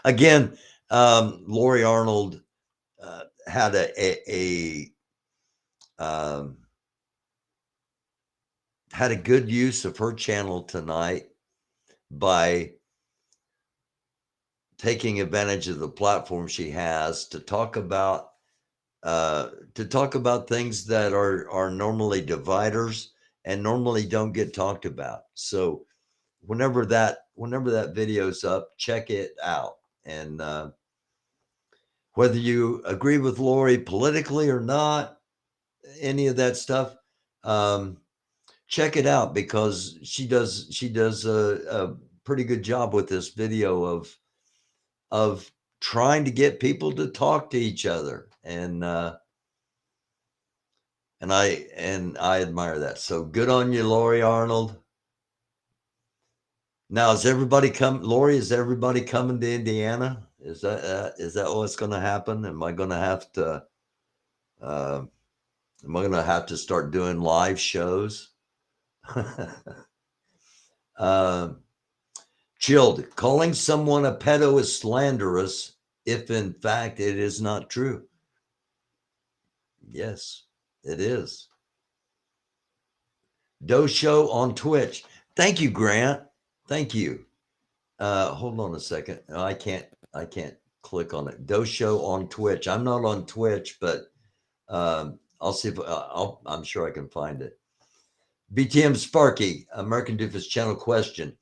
Again, Lori Arnold had had a good use of her channel tonight by taking advantage of the platform she has to talk about things that are normally dividers and normally don't get talked about. So whenever that video's up, check it out. And whether you agree with Lori politically or not, any of that stuff, check it out, because she does a pretty good job with this video of trying to get people to talk to each other, and I admire that. So good on you, Lori Arnold. Now, is everybody Lori, is everybody coming to Indiana? Is that what's going to happen? Am I going to have to start doing live shows? Chilled, calling someone a pedo is slanderous if in fact it is not true. Yes, it is. Doe Show on Twitch. Thank you, Grant. Thank you. Hold on a second. I can't click on it. Doe Show on Twitch. I'm not on Twitch, but I'll see if I'm sure I can find it. BTM Sparky, American Doofus channel question.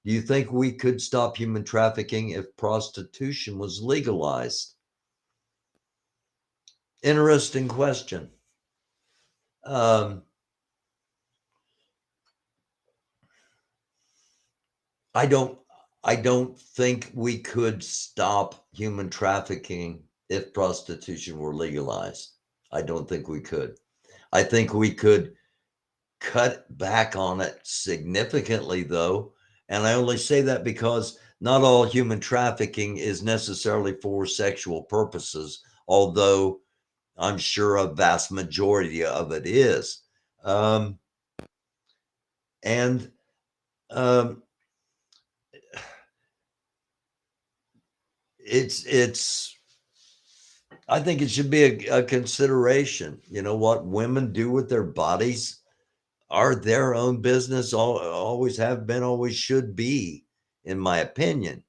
Do you think we could stop human trafficking if prostitution was legalized? Interesting question. I don't think we could stop human trafficking if prostitution were legalized. I don't think we could. I think we could cut back on it significantly, though. And I only say that because not all human trafficking is necessarily for sexual purposes, although I'm sure a vast majority of it is. It's I think it should be a consideration. You know, what women do with their bodies are their own business, always have been, always should be, in my opinion.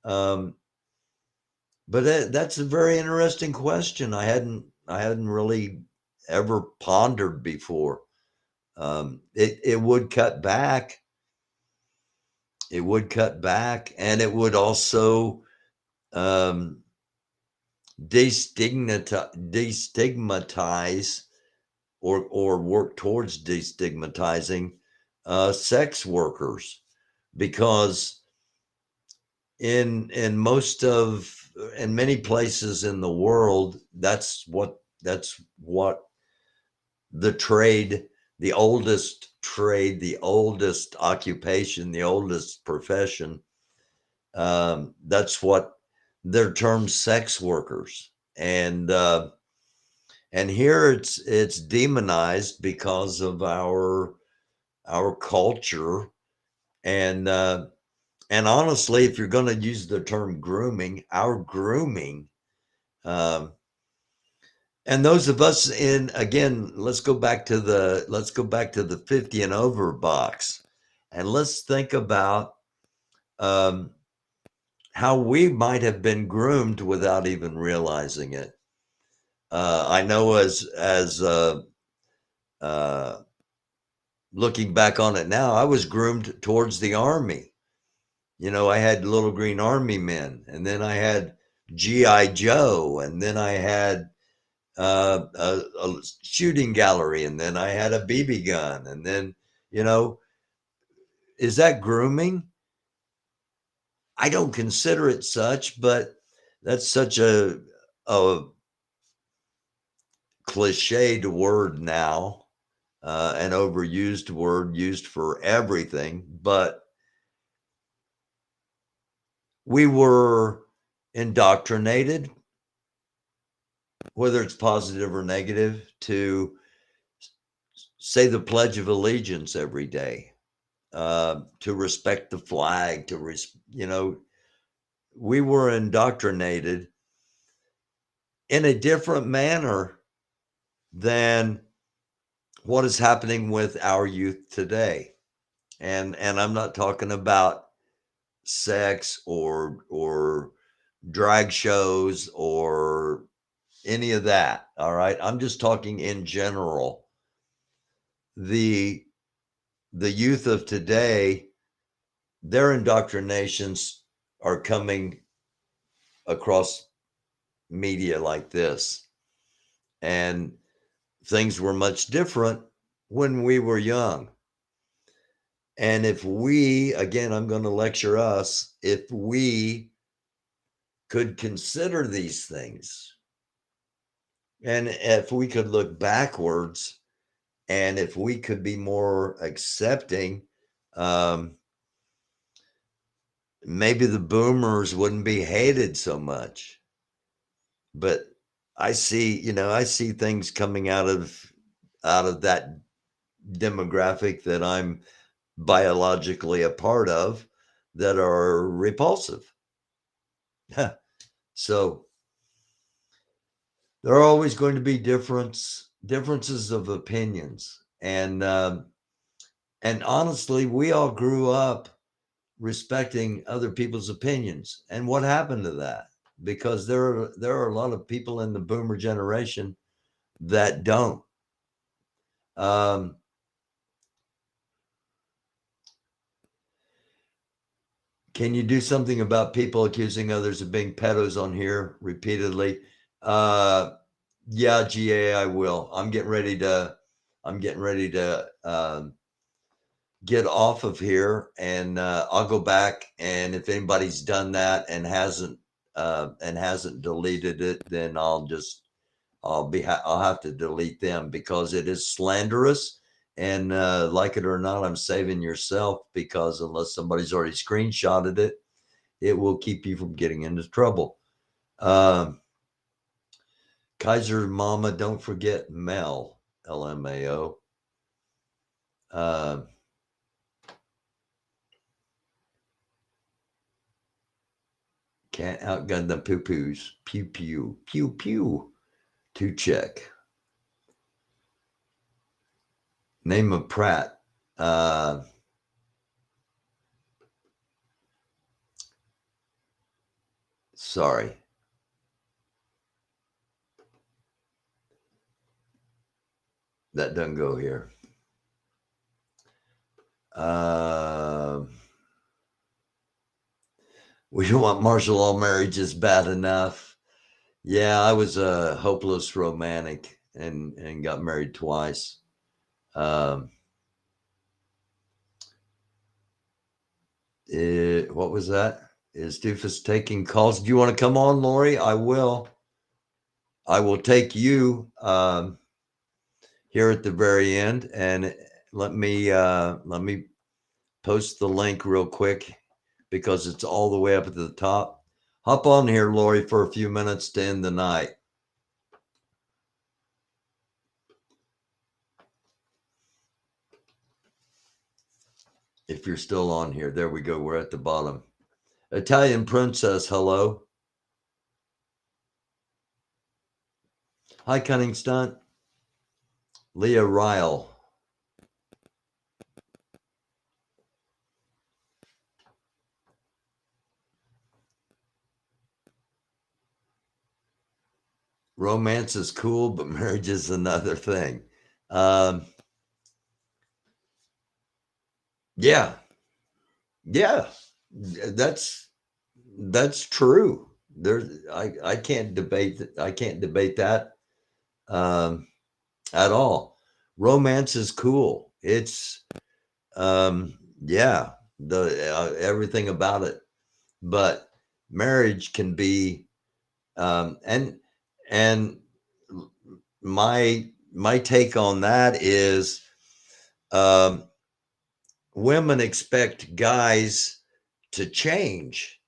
But that's a very interesting question. I hadn't really ever pondered before. It would cut back. It would cut back, and it would also destigmatize or work towards destigmatizing sex workers, because in many places in the world, that's what the trade, the oldest trade, the oldest occupation, the oldest profession, that's what they're termed, sex workers. And here it's demonized because of our culture. And honestly, if you're going to use the term grooming, our grooming, and those of us again, let's go back to the 50 and over box, and let's think about how we might have been groomed without even realizing it. I know as looking back on it now, I was groomed towards the Army. You know, I had little green Army men, and then I had G.I. Joe, and then I had a shooting gallery, and then I had a BB gun, and then, you know, is that grooming? I don't consider it such, but that's such a cliched word now, an overused word used for everything. But we were indoctrinated, whether it's positive or negative, to say the Pledge of Allegiance every day, to respect the flag, we were indoctrinated in a different manner than what is happening with our youth today. And I'm not talking about sex or drag shows or any of that. All right. I'm just talking in general. the youth of today, their indoctrinations are coming across media like this. And things were much different when we were young. And if we, again, I'm going to lecture us, if we could consider these things, and if we could look backwards, and if we could be more accepting, maybe the boomers wouldn't be hated so much. But I see things coming out of that demographic that I'm biologically a part of that are repulsive. So there are always going to be differences of opinions, and honestly, we all grew up respecting other people's opinions. And what happened to that? Because there are a lot of people in the boomer generation that don't. Can you do something about people accusing others of being pedos on here repeatedly? Yeah, GA, I will. I'm getting ready to get off of here, and I'll go back. And if anybody's done that and hasn't deleted it, then I'll have to delete them, because it is slanderous. And like it or not, I'm saving yourself, because unless somebody's already screenshotted it, it will keep you from getting into trouble. Kaiser Mama, don't forget Mel, LMAO. Can't outgun the poo-poos. Pew, pew, pew, pew. To check. Name of Pratt. Sorry. That doesn't go here. We don't want martial law marriages bad enough. Yeah, I was a hopeless romantic and got married twice. What was that? Is Doofus taking calls? Do you want to come on, Lori? I will take you here at the very end, and let me post the link real quick, because it's all the way up at the top. Hop on here, Lori, for a few minutes to end the night. If you're still on here, there we go. We're at the bottom. Italian Princess, hello. Hi, Cunning Stunt. Leah Ryle. Romance is cool, but marriage is another thing. Yeah, that's true. I can't debate that at all. Romance is cool. It's everything about it, but marriage can be and my take on that is women expect guys to change,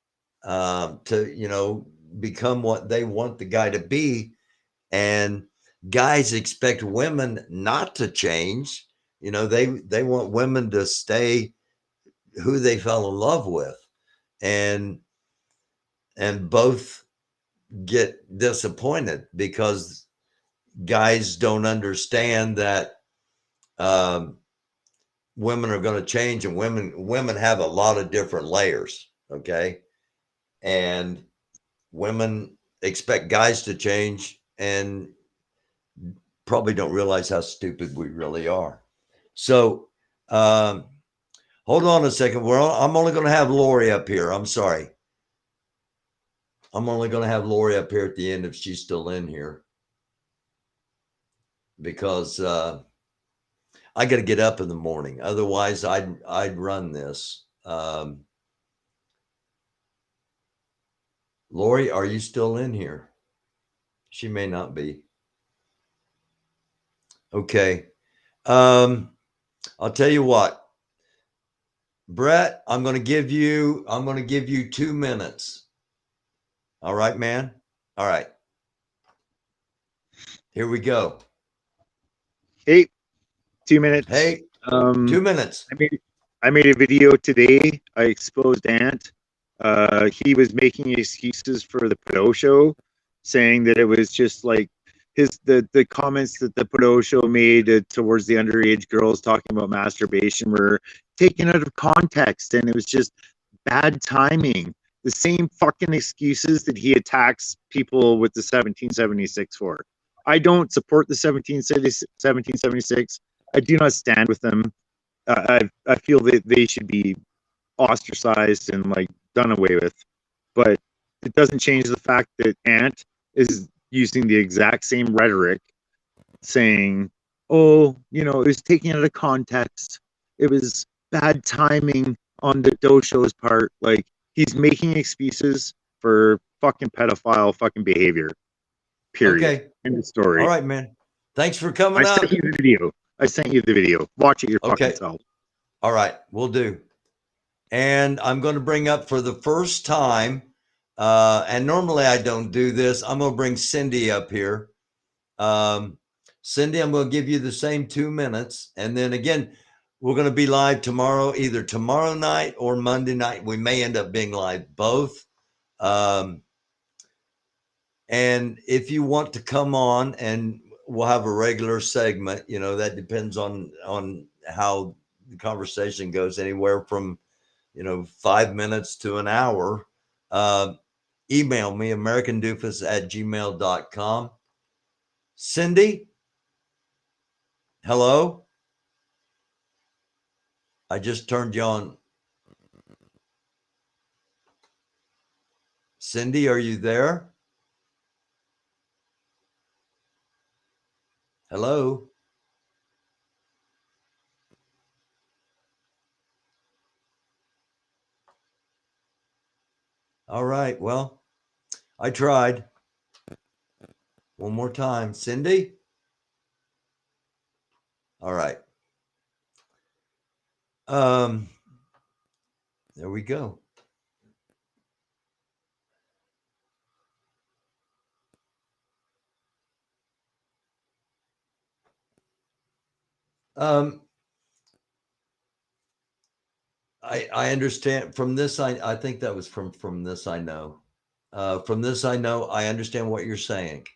to become what they want the guy to be, and guys expect women not to change. They want women to stay who they fell in love with, and both get disappointed because guys don't understand that women are going to change, and women have a lot of different layers. Okay. And women expect guys to change and probably don't realize how stupid we really are. So hold on a second. I'm only going to have Lori up here. I'm sorry. I'm only going to have Lori up here at the end if she's still in here, because I got to get up in the morning. Otherwise, I'd run this. Lori, are you still in here? She may not be. Okay. I'll tell you what, Brett, I'm going to give you 2 minutes. All right, man. All right. Here we go. Hey, 2 minutes. Hey, 2 minutes. I made a video today. I exposed Ant. He was making excuses for the Pedo show, saying that it was just like the comments that the Pedo show made towards the underage girls talking about masturbation were taken out of context, and it was just bad timing. The same fucking excuses that he attacks people with the 1776 for. I don't support the 1776. I do not stand with them. I feel that they should be ostracized and like done away with. But it doesn't change the fact that Ant is using the exact same rhetoric, saying, "Oh, you know, it was taken out of context. It was bad timing on the Dosho's part." Like, he's making excuses for fucking pedophile fucking behavior. Period. Okay. End of story. All right, man. Thanks for coming I up. sent you the video. Watch it your fucking self. All right, we'll do. And I'm going to bring up for the first time, and normally I don't do this, I'm going to bring Cindy up here. Cindy, I'm going to give you the same 2 minutes. And then again, we're going to be live tomorrow, either tomorrow night or Monday night. We may end up being live both. And if you want to come on, and we'll have a regular segment, you know, that depends on how the conversation goes, anywhere from, 5 minutes to an hour. Email me, americandufus@gmail.com. Cindy, hello? I just turned you on. Cindy, are you there? Hello? All right. Well, I tried. One more time. Cindy? All right. There we go. I understand from this. I think that was from this. I know, from this, I know, I understand what you're saying.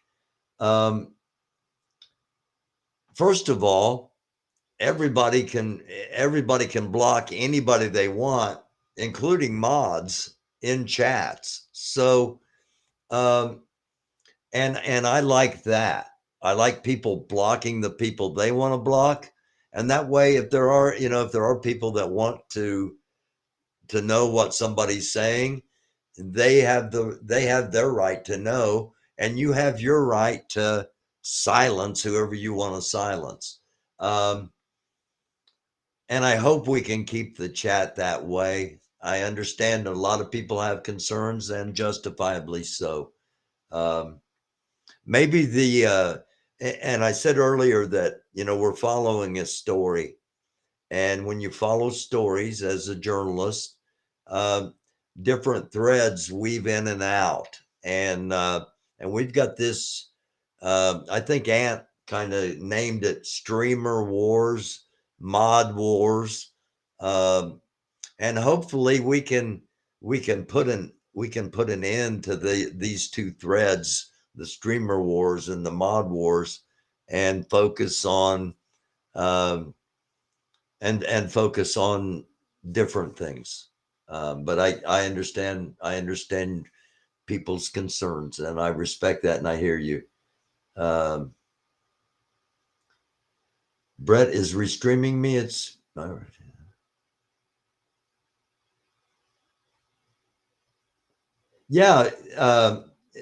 First of all, everybody can block anybody they want, including mods in chats. So, and I like that. I like people blocking the people they want to block. And that way, if there are people that want to know what somebody's saying, they have their right to know, and you have your right to silence whoever you want to silence. And I hope we can keep the chat that way. I understand a lot of people have concerns, and justifiably so. Maybe and I said earlier that, we're following a story. And when you follow stories as a journalist, different threads weave in and out. And we've got this, I think Ant kind of named it streamer wars, mod wars. And hopefully we can put an end to these two threads, the streamer wars and the mod wars, and focus on and focus on different things. But I understand people's concerns, and I respect that, and I hear you. Brett is restreaming me. It's yeah,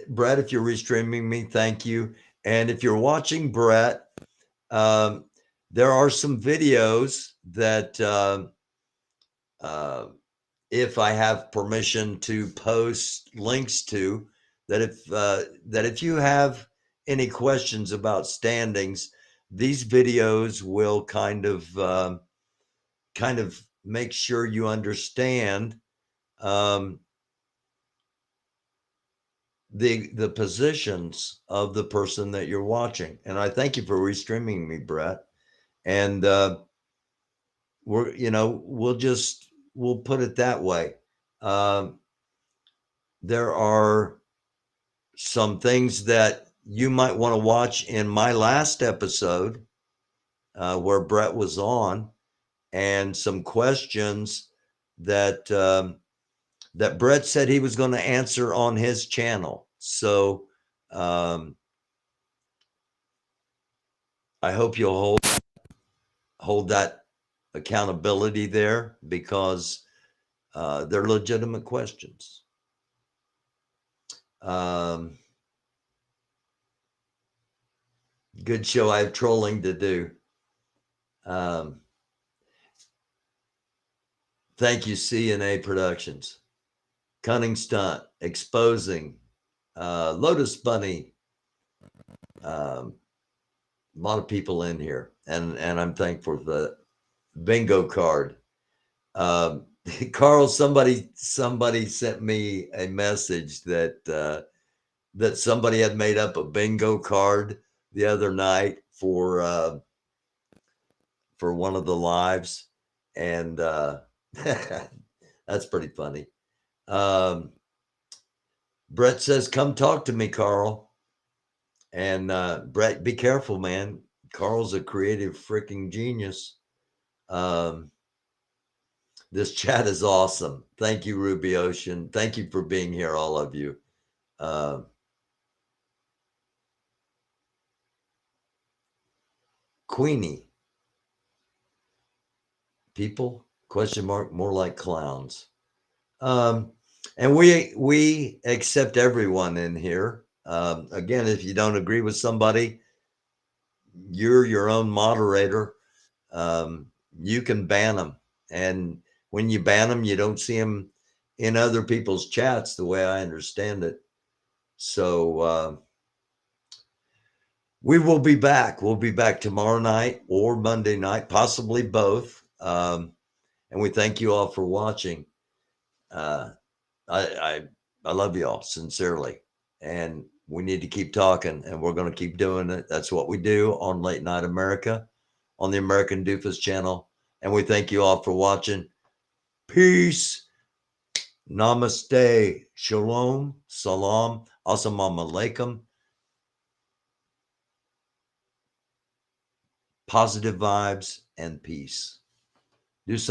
Brett, if you're restreaming me, thank you. And if you're watching Brett, there are some videos that if I have permission to post links to, that if you have any questions about standings, these videos will kind of make sure you understand the positions of the person that you're watching. And I thank you for restreaming me, Brett. And we'll put it that way. There are some things that you might want to watch in my last episode where Brett was on, and some questions that that Brett said he was going to answer on his channel. So I hope you'll hold that accountability there, because they're legitimate questions. Good show. I have trolling to do. Thank you, C&A Productions. Cunning Stunt, Exposing, Lotus Bunny. A lot of people in here, and I'm thankful for the bingo card. Carl, somebody sent me a message that that somebody had made up a bingo card the other night for one of the lives, and that's pretty funny. Brett says, "Come talk to me, Carl." And Brett, be careful, man. Carl's a creative freaking genius. This chat is awesome. Thank you, Ruby Ocean. Thank you for being here, all of you. Queenie. People? Question mark. More like clowns. And we accept everyone in here. Again, if you don't agree with somebody, you're your own moderator. You can ban them. And when you ban them, you don't see them in other people's chats, the way I understand it. So we will be back. We'll be back tomorrow night or Monday night, possibly both. And we thank you all for watching. I love you all sincerely, and we need to keep talking, and we're going to keep doing it. That's what we do on Late Night America on the American Doofus channel. And we thank you all for watching. Peace. Namaste. Shalom. Salam. Assalamu alaikum. Positive vibes and peace.